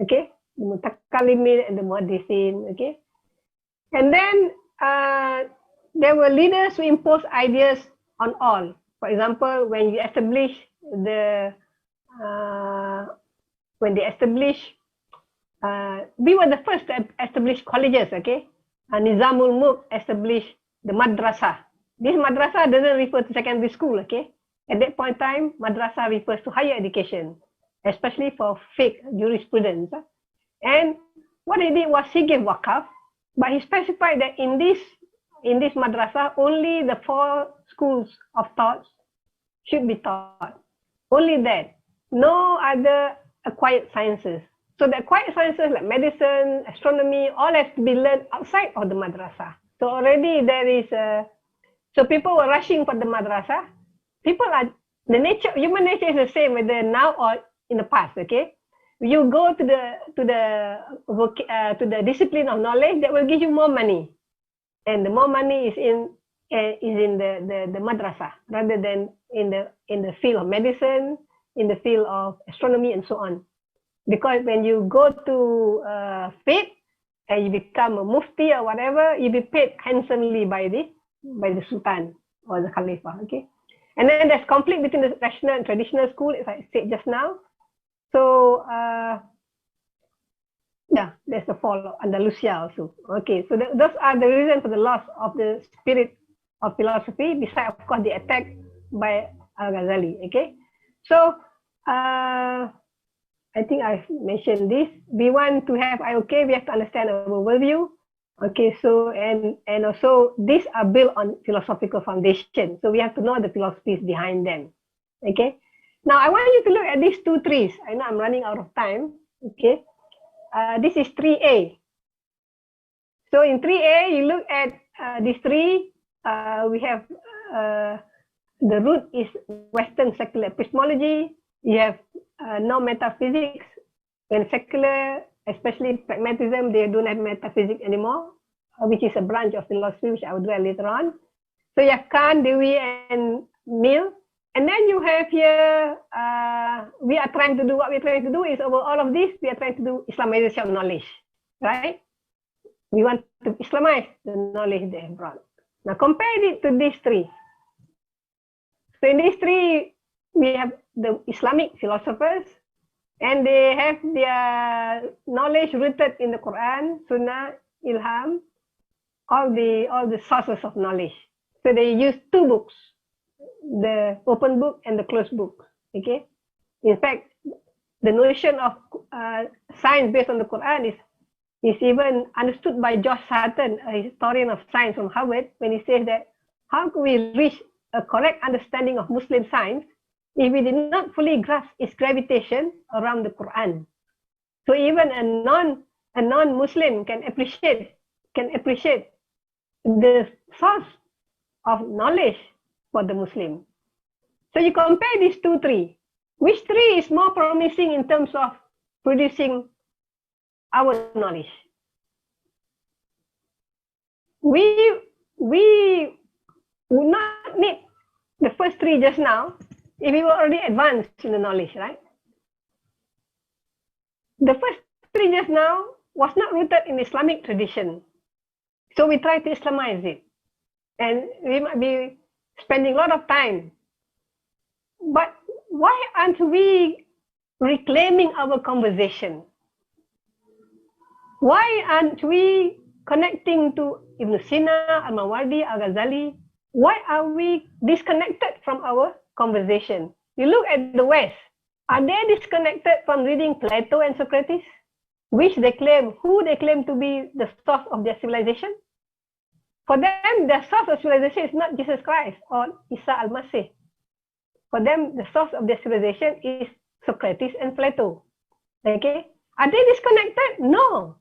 Okay, the mutakallimin and the muhadithin. Okay, and then there were leaders who imposed ideas on all. For example, when you establish we were the first to establish colleges. Okay, Nizamul Mulk established the madrasah. This madrasah doesn't refer to secondary school. Okay, at that point in time, madrasah refers to higher education, especially for fiqh, jurisprudence. And what he did was he gave wakaf, but he specified that in this madrasah, only the 4 schools of thought should be taught. Only that. No other acquired sciences. So the acquired sciences like medicine, astronomy, all have to be learned outside of the madrasah. So already there is so people were rushing for the madrasah. Human nature is the same whether now or in the past. Okay, you go to the discipline of knowledge that will give you more money, and the more money is in the madrasah rather than in the field of medicine, in the field of astronomy and so on. Because when you go to fiqh and you become a mufti or whatever, you be paid handsomely by the sultan or the khalifa. Okay, and then there's conflict between the rational and traditional school, as I said just now. So there's the fall of Andalusia also. Okay, so those are the reasons for the loss of the spirit of philosophy, besides of course the attack by Al-Ghazali. Okay, so I think I've mentioned this. We want to have IOK, we have to understand our worldview. Okay, so and also these are built on philosophical foundation. So we have to know the philosophies behind them. Okay. Now I want you to look at these 2 trees. I know I'm running out of time. Okay. This is tree A. So in tree A, you look at this tree. We have the root is Western secular epistemology. You have no metaphysics. When secular, especially pragmatism, they don't have metaphysics anymore, which is a branch of philosophy, which I will dwell later on. So you have Kant, Dewey, and Mill. And then you have here, we are trying to do, what we're trying to do is over all of this, we are trying to do Islamization of knowledge, right? We want to Islamize the knowledge they have brought. Now compare it to these 3. So in these 3, we have the Islamic philosophers, and they have their knowledge rooted in the Quran, Sunnah, Ilham, all the sources of knowledge. So they use 2 books, the open book and the closed book. Okay. In fact, the notion of science based on the Quran is even understood by George Sutton, a historian of science from Harvard, when he says that how can we reach a correct understanding of Muslim science if we did not fully grasp its gravitation around the Quran? So even a non-Muslim can appreciate the source of knowledge for the Muslim. So you compare these two trees. Which tree is more promising in terms of producing our knowledge? We would not need the first tree just now if we were already advanced in the knowledge, right? The first tree just now was not rooted in Islamic tradition. So we try to Islamize it. And we might be spending a lot of time. But why aren't we reclaiming our conversation? Why aren't we connecting to Ibn Sina, Al-Mawardi, Al-Ghazali? Why are we disconnected from our conversation? You look at the West. Are they disconnected from reading Plato and Socrates? Who they claim to be the source of their civilization? For them, the source of civilization is not Jesus Christ or Isa al-Masih. For them, the source of their civilization is Socrates and Plato. Okay? Are they disconnected? No.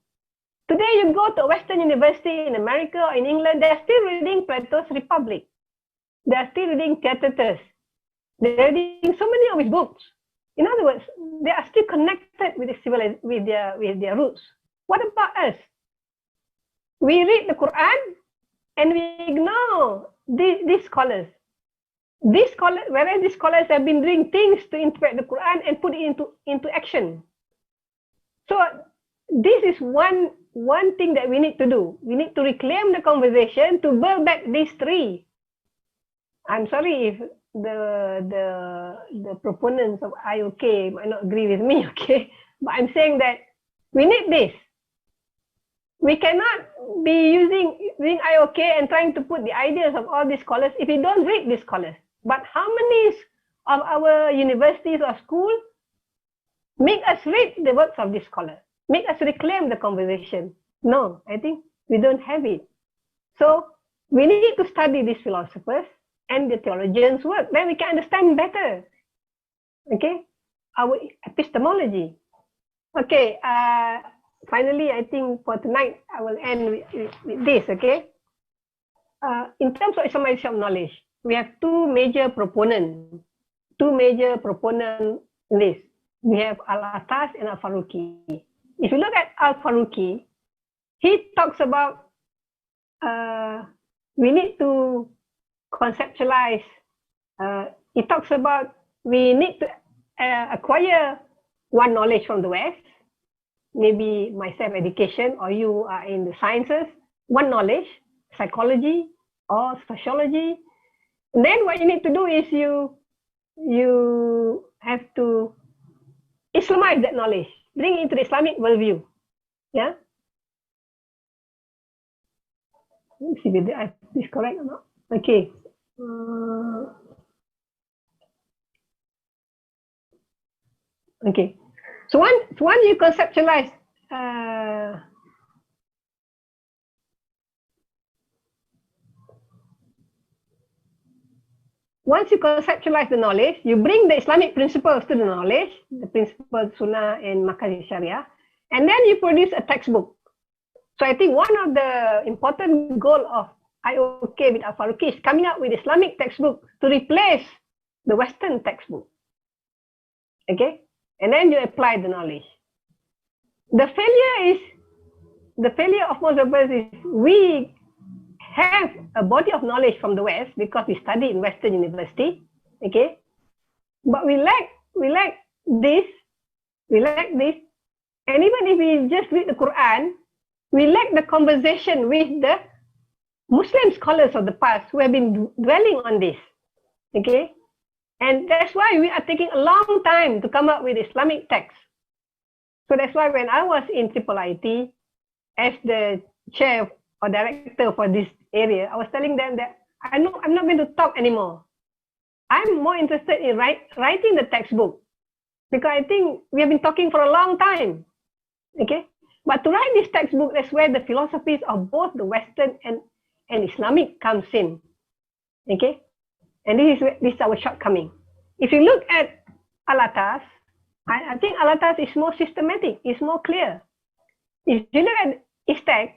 Today, you go to a Western university in America or in England, they're still reading Plato's Republic. They're still reading Thesis. They're reading so many of his books. In other words, they are still connected with their roots. What about us? We read the Quran and we ignore these scholars. Whereas these scholars have been doing things to interpret the Quran and put it into action. So this is one thing that we need to do. We need to reclaim the conversation to build back these three. I'm sorry if the proponents of IOK might not agree with me, okay? But I'm saying that we need this. We cannot be using IOK and trying to put the ideas of all these scholars if we don't read these scholars. But how many of our universities or schools make us read the works of these scholars? Make us reclaim the conversation? No, I think we don't have it. So we need to study these philosophers and the theologians' work. Then we can understand better. Okay? Our epistemology. Okay, finally, I think for tonight, I will end with this, okay? In terms of Islamization of knowledge, we have two major proponents in this. We have Al-Atas and Al-Faruqi. If you look at Al-Faruqi, he talks about we need to conceptualize. He talks about we need to acquire one knowledge from the West, maybe myself education, or you are in the sciences, one knowledge, psychology or sociology. And then what you need to do is you have to Islamize that knowledge, bring it into the Islamic worldview. Yeah. Let me see whether I have this correct or not. Okay. Okay. So once you conceptualize the knowledge, you bring the Islamic principles to the knowledge, the principles Sunnah and Maqasid Sharia, and then you produce a textbook. So I think one of the important goal of IOK with Al-Faruqi is coming up with Islamic textbook to replace the Western textbook. Okay? And then you apply the knowledge. The failure of most of us is we have a body of knowledge from the West because we study in Western university, okay? But we lack this, and even if we just read the Quran, we lack the conversation with the Muslim scholars of the past who have been dwelling on this, okay? And that's why we are taking a long time to come up with Islamic text. So that's why when I was in IIIT as the chair or director for this area, I was telling them that I'm not going to talk anymore. I'm more interested in writing the textbook because I think we have been talking for a long time. Okay, but to write this textbook, that's where the philosophies of both the Western and Islamic comes in. Okay, and this is our shortcoming. If you look at Al-Atas, I think Al-Atas is more systematic, it's more clear. If you look at his text,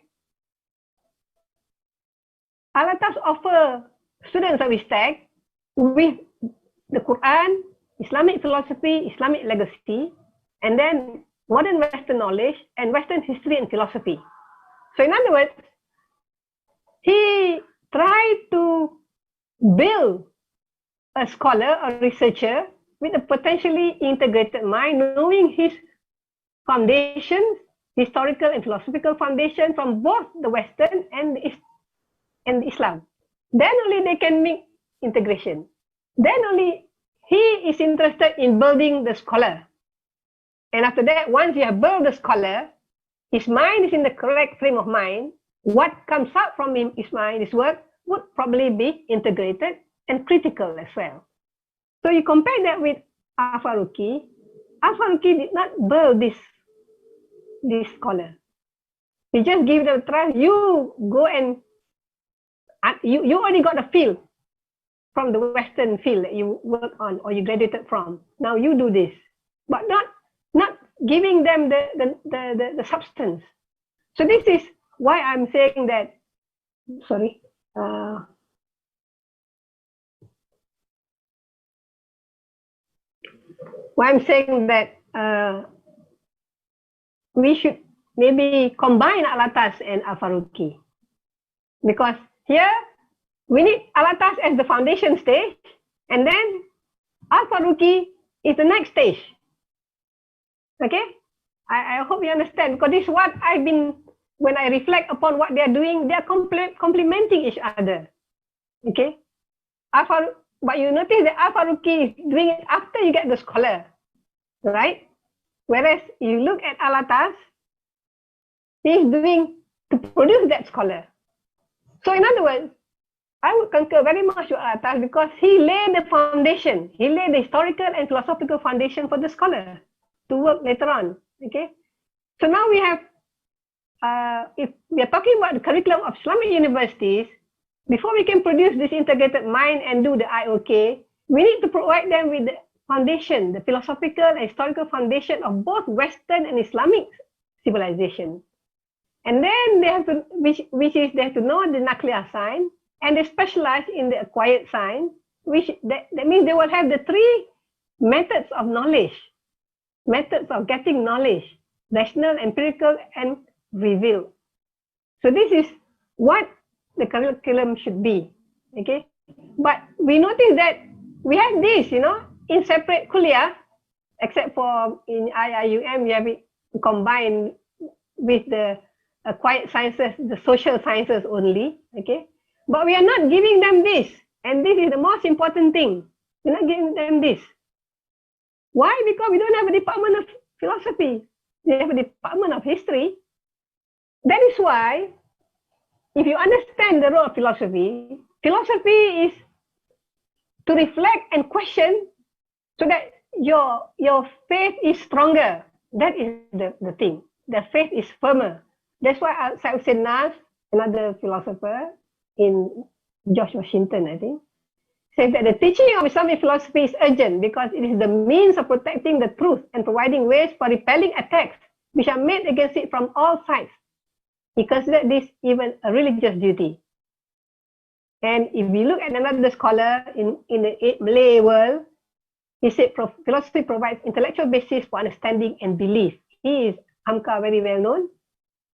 Al-Atas offer students of ISTEC with the Quran, Islamic philosophy, Islamic legacy, and then modern Western knowledge and Western history and philosophy. So in other words, he tried to build a scholar or researcher with a potentially integrated mind, knowing his foundations, historical and philosophical foundation from both the Western and Islam. Then only they can make integration. Then only he is interested in building the scholar. And after that, once you have built the scholar, his mind is in the correct frame of mind. What comes out from his mind, his work, would probably be integrated and critical as well. So you compare that with Al-Faruqi. Al-Faruqi did not build this scholar. He just gave them a try. You go and you already got a field from the Western field that you work on or you graduated from. Now you do this, but not giving them the substance. So this is why I'm saying that. Sorry. Why I'm saying that we should maybe combine Al-Atas and Al-Faruqi, because here we need Al-Atas as the foundation stage, and then Al-Faruqi is the next stage. Okay, I hope you understand, because this is what I've been, when I reflect upon what they're doing, they're complementing each other. Okay, but you notice that Al-Faruqi is doing it after you get the scholar, right? Whereas you look at Al-Atas, he's doing to produce that scholar. So in other words, I would concur very much with Al-Atas because he laid the foundation. He laid the historical and philosophical foundation for the scholar to work later on. Okay, so now we have, if we are talking about the curriculum of Islamic universities, before we can produce this integrated mind and do the IOK, we need to provide them with the foundation, the philosophical and historical foundation of both Western and Islamic civilization. And then they have to, which is they have to know the Nuclear science, and they specialize in the acquired science, which that means they will have the three methods of knowledge, methods of getting knowledge: rational, empirical, and revealed. So this is what the curriculum should be. Okay, but we notice that we have this, in separate kuliah, except for in IIUM, we have it combined with the acquired sciences, the social sciences only. Okay, but we are not giving them this, and this is the most important thing. We're not giving them this. Why? Because we don't have a department of philosophy. We have a department of history. That is why, if you understand the role of philosophy, philosophy is to reflect and question so that your faith is stronger. That is the thing. The faith is firmer. That's why Syed Hussein Nas, another philosopher in George Washington, I think, said that the teaching of Islamic philosophy is urgent because it is the means of protecting the truth and providing ways for repelling attacks which are made against it from all sides. He considered this even a religious duty. And if we look at another scholar in the Malay world, he said philosophy provides intellectual basis for understanding and belief. He is Hamka, very well known.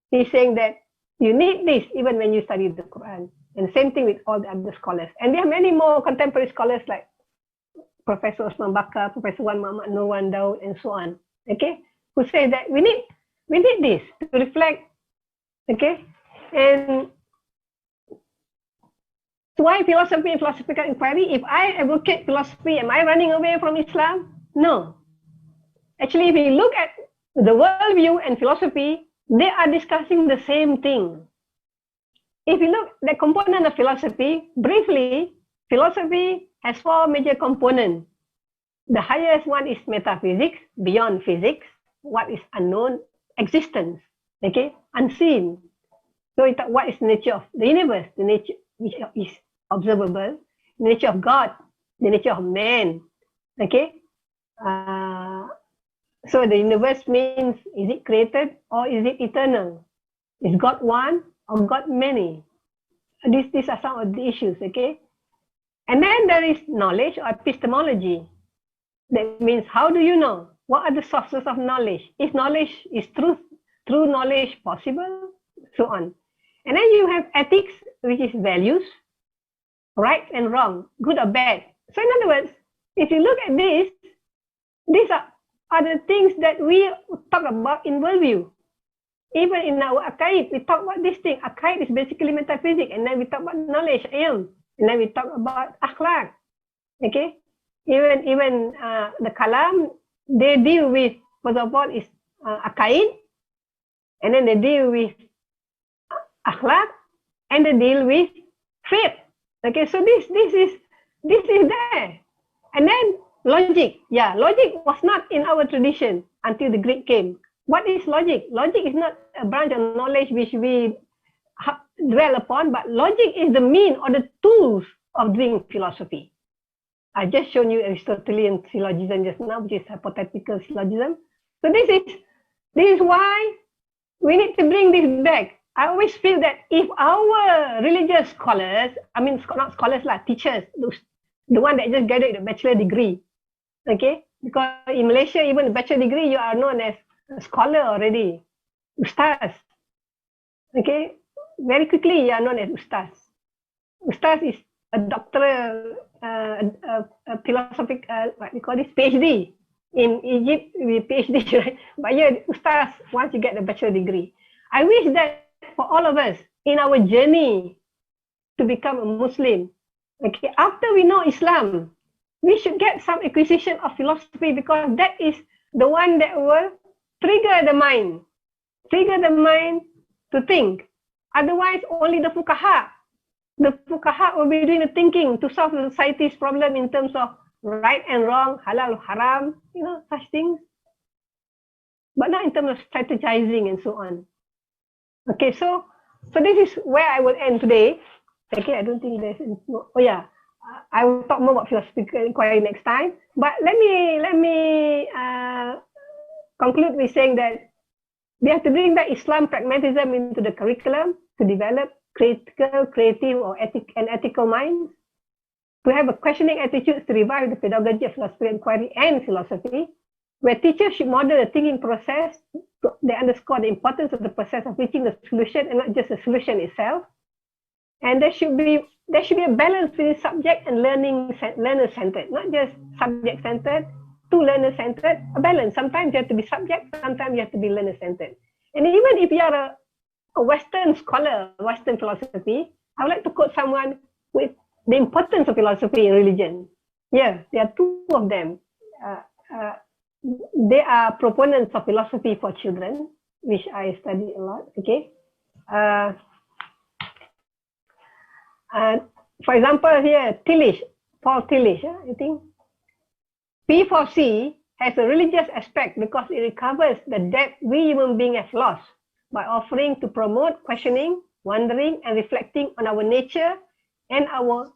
He's saying that you need this even when you study the Quran. And the same thing with all the other scholars. And there are many more contemporary scholars like Professor Osman Bakar, Professor Wan Muhammad Nurwan Daud, and so on. Okay, who say that we need this to reflect. Okay, and so why philosophy and philosophical inquiry? If I advocate philosophy, am I running away from Islam? No. Actually, if you look at the worldview and philosophy, they are discussing the same thing. If you look at the component of philosophy, briefly, philosophy has four major components. The highest one is metaphysics, beyond physics, what is unknown, existence, okay, unseen. So what is the nature of the universe, the nature which is observable, the nature of God, the nature of man, okay. So the universe means, is it created or is it eternal? Is God one or God many? These are some of the issues, okay? And then there is knowledge or epistemology. That means, how do you know? What are the sources of knowledge? Is true knowledge possible? So on. And then you have ethics, which is values, right and wrong, good or bad. So in other words, if you look at this, these are the things that we talk about in worldview. Even in our Aqaid, we talk about this thing. Aqaid is basically metaphysics, and then we talk about knowledge, ilm, and then we talk about akhlaq. Okay? Even the kalam, they deal with, first of all, is Aqaid, and then they deal with akhlaq, and they deal with faith. Okay, so this is there. And then logic. Yeah, logic was not in our tradition until the Greek came. What is logic? Logic is not a branch of knowledge which we dwell upon, but logic is the mean or the tools of doing philosophy. I just shown you Aristotelian syllogism just now, which is hypothetical syllogism. So this is why we need to bring this back. I always feel that if our religious scholars, I mean not scholars lah, teachers, the one that just graduated a bachelor degree, okay? Because in Malaysia, even a bachelor degree, you are known as a scholar already, ustaz. Okay, very quickly you are known as ustaz. Ustaz is a doctoral, a philosophic, what we call this, PhD. In Egypt, we PhD, right? But here, ustaz, once you get the bachelor degree. I wish that for all of us in our journey to become a Muslim, okay, after we know Islam, we should get some acquisition of philosophy, because that is the one that will trigger the mind to think. Otherwise, only the fuqaha will be doing the thinking to solve the society's problem in terms of right and wrong, halal, haram, such things. But not in terms of strategizing and so on. Okay, so this is where I will end today. Okay, I don't think there's I will talk more about philosophical inquiry next time. But let me conclude with saying that we have to bring back Islam pragmatism into the curriculum to develop critical, creative, or ethical minds. To have a questioning attitude to revive the pedagogy of philosophical inquiry and philosophy, where teachers should model the thinking process. They underscore the importance of the process of reaching the solution and not just the solution itself. And there should be a balance between subject and learner-centered, not just subject-centered to learner-centered. A balance. Sometimes you have to be subject, sometimes you have to be learner-centered. And even if you are a Western scholar, Western philosophy, I would like to quote someone with the importance of philosophy in religion. Yeah, there are two of them. They are proponents of philosophy for children, which I study a lot. Okay. For example, here, Paul Tillich, I think. P for C has a religious aspect because it recovers the debt we human beings have lost by offering to promote questioning, wondering, and reflecting on our nature and our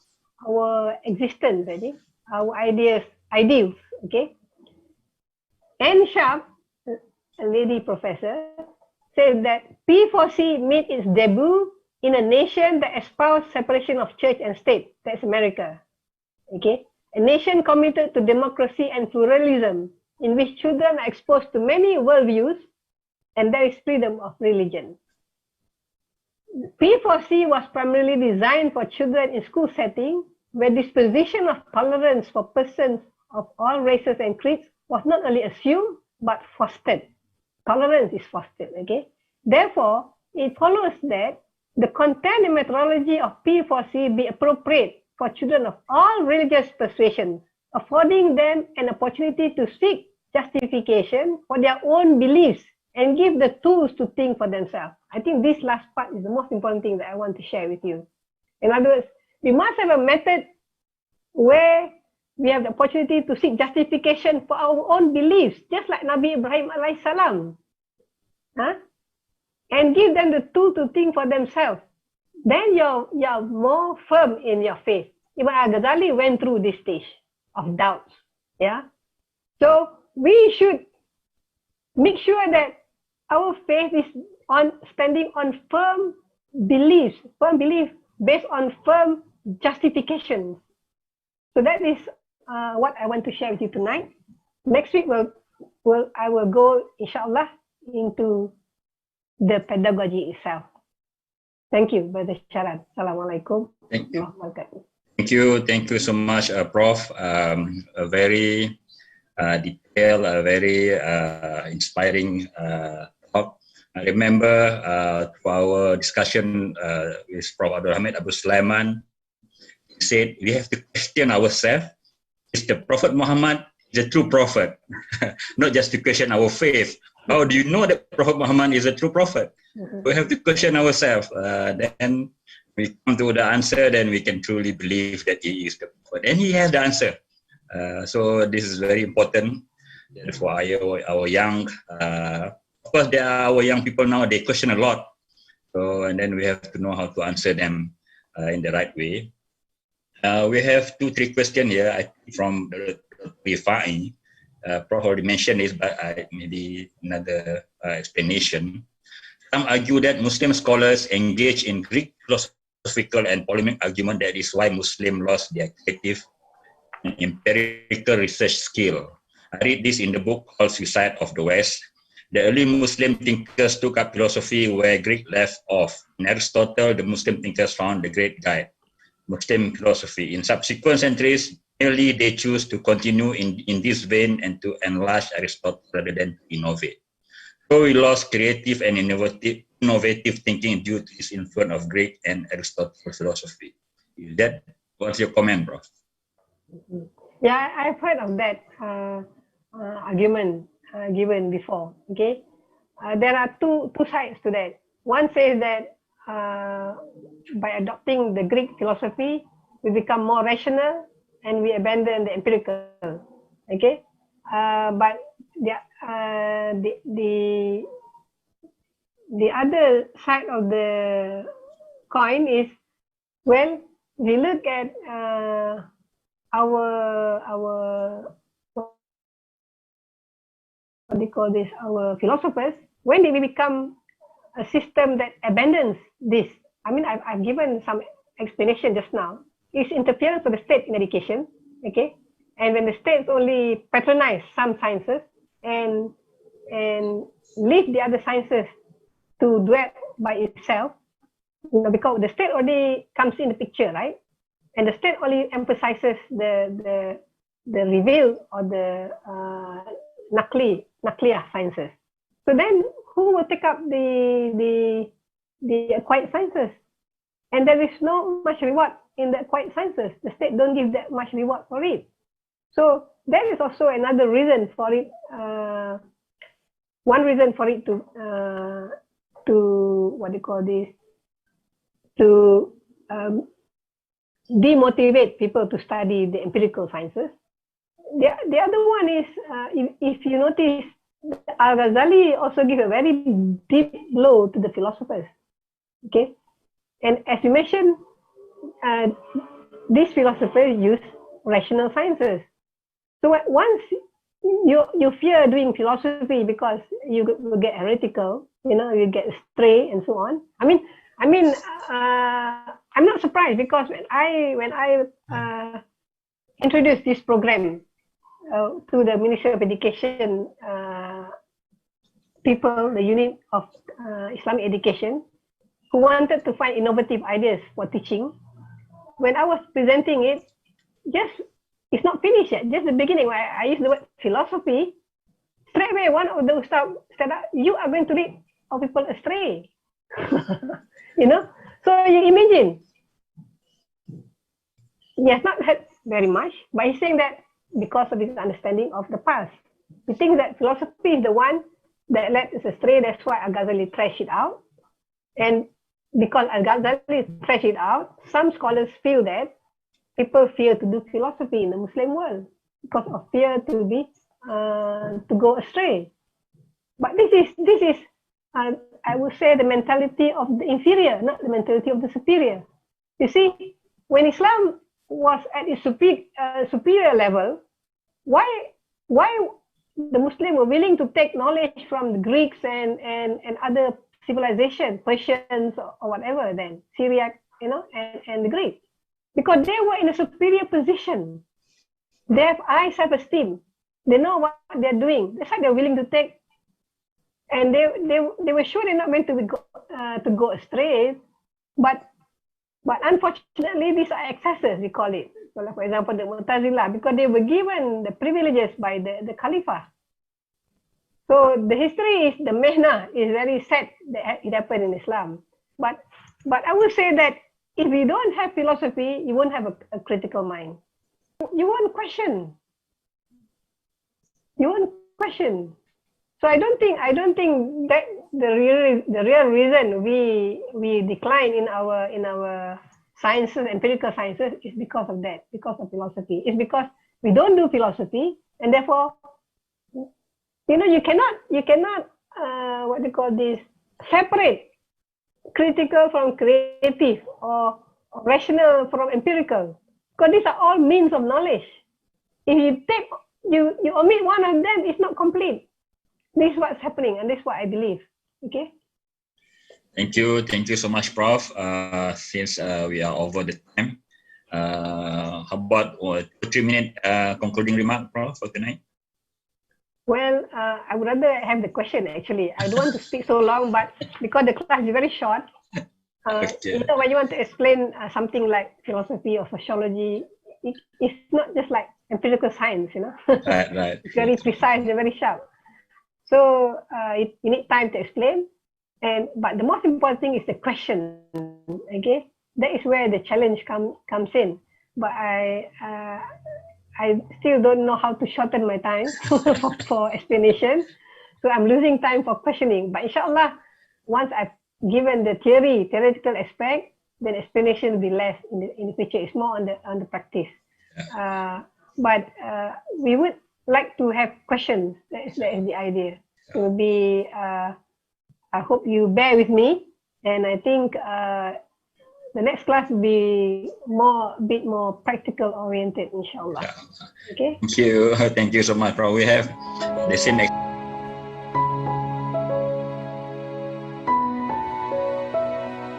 existence, I think, our ideals. Okay. Anne Sharp, a lady professor, says that P4C made its debut in a nation that espoused separation of church and state. That's America. Okay, a nation committed to democracy and pluralism, in which children are exposed to many worldviews, and there is freedom of religion. P4C was primarily designed for children in school setting, where disposition of tolerance for persons of all races and creeds was not only assumed, but fostered. Tolerance is fostered, okay? Therefore, it follows that the content and methodology of P4C be appropriate for children of all religious persuasions, affording them an opportunity to seek justification for their own beliefs and give the tools to think for themselves. I think this last part is the most important thing that I want to share with you. In other words, we must have a method where we have the opportunity to seek justification for our own beliefs, just like Nabi Ibrahim alayhi salam. And give them the tool to think for themselves. Then you're more firm in your faith. Even Al-Ghazali went through this stage of doubts. Yeah. So we should make sure that our faith is standing on firm beliefs, firm belief based on firm justifications. So that is what I want to share with you tonight. Next week, I will go, inshallah, into the pedagogy itself. Thank you, Brother Sharan. Assalamualaikum. Thank you. Thank you so much, Prof. A very detailed, very inspiring talk. I remember for our discussion with Prof. Abdul Hamid Abu Sulaiman, he said we have to question ourselves. Is the Prophet Muhammad the true prophet? Not just to question our faith. How do you know that Prophet Muhammad is a true prophet? We have to question ourselves. Then we come to the answer, then we can truly believe that he is the prophet. And he has the answer. So this is very important for our young, of course, there are our young people now, they question a lot. So, and then we have to know how to answer them in the right way. We have 2-3 questions here from the Rifai. Prof already mentioned this, but maybe another explanation. Some argue that Muslim scholars engage in Greek philosophical and polemic argument. That is why Muslims lost their creative and empirical research skill. I read this in the book called Suicide of the West. The early Muslim thinkers took up philosophy where Greek left off. In Aristotle, the Muslim thinkers found the great guide, Muslim philosophy. In subsequent centuries, merely they choose to continue in this vein and to enlarge Aristotle rather than innovate. So we lost creative and innovative thinking due to this influence of Greek and Aristotle philosophy. Is that, what's your comment, Prof? Yeah, I've heard of that argument given before. Okay, there are two sides to that. One says that by adopting the Greek philosophy, we become more rational and we abandon the empirical. Okay, but the other side of the coin is, well, we look at our what they call this, our philosophers. When did we become a system that abandons this? I mean, I've given some explanation just now. It's interference of the state in education, okay? And when the states only patronize some sciences and leave the other sciences to dwell by itself, you know, because the state already comes in the picture, right? And the state only emphasizes the revealed or the nuclear sciences. So then, who will take up the acquired sciences? And there is no much reward in the acquired sciences. The state don't give that much reward for it. So there is also another reason for it. One reason for it to what do you call this? To demotivate people to study the empirical sciences. The other one is, if you notice, Al-Ghazali also give a very deep blow to the philosophers. Okay, and as you mentioned, these philosophers use rational sciences. So once you fear doing philosophy because you will get heretical, you know, you get astray and so on. I mean, I'm not surprised, because when I introduced this program to the Ministry of Education people, the unit of Islamic Education, who wanted to find innovative ideas for teaching. When I was presenting it, it's not finished yet, just the beginning, where I used the word philosophy, straight away one of those staff said, you are going to lead our people astray. You know, so you imagine, he has not heard very much, but he's saying that because of his understanding of the past, he thinks that philosophy is the one that led us astray. That's why Al-Ghazali trashed it out. And because Al-Ghazali trashed it out, some scholars feel that people fear to do philosophy in the Muslim world because of fear to go astray. But this is I would say the mentality of the inferior, not the mentality of the superior. You see, when Islam was at its superior level, why the Muslims were willing to take knowledge from the Greeks and other civilizations, Persians or whatever, then Syriac, and the Greek, because they were in a superior position. They have high self-esteem. They know what they're doing. That's why they're willing to take. And they were sure they're not going to go astray, but unfortunately these are excesses, we call it. So like for example, the Mu'tazilah, because they were given the privileges by the Khalifa. So the history is, the mehna is very sad that it happened in Islam. But I would say that if you don't have philosophy, you won't have a critical mind. You won't question. You won't question. So I don't think that the real reason we decline in our sciences, empirical sciences, is because of that, because of philosophy. It's because we don't do philosophy, and therefore, you cannot what they call this, separate critical from creative or rational from empirical, because these are all means of knowledge. If you omit one of them, it's not complete. This is what's happening, and this is what I believe. Okay. Thank you so much, Prof. Since we are over the time, how about 2-3 minute concluding remark, Prof, for tonight? Well, I would rather have the question actually. I don't want to speak so long, but because the class is very short, Okay. when you want to explain something like philosophy or sociology, it's not just like empirical science, Right. It's very precise, they're very sharp. So you need time to explain, but the most important thing is the question. Okay, that is where the challenge comes in. But I still don't know how to shorten my time for explanation, so I'm losing time for questioning. But inshallah, once I've given the theoretical aspect, then explanation will be less in the future. It's more on the practice. But we would like to have questions. That is the idea. It will be. I hope you bear with me, and I think the next class will be a bit more practical oriented, inshallah. Okay. Thank you so much, Prof. We have the same.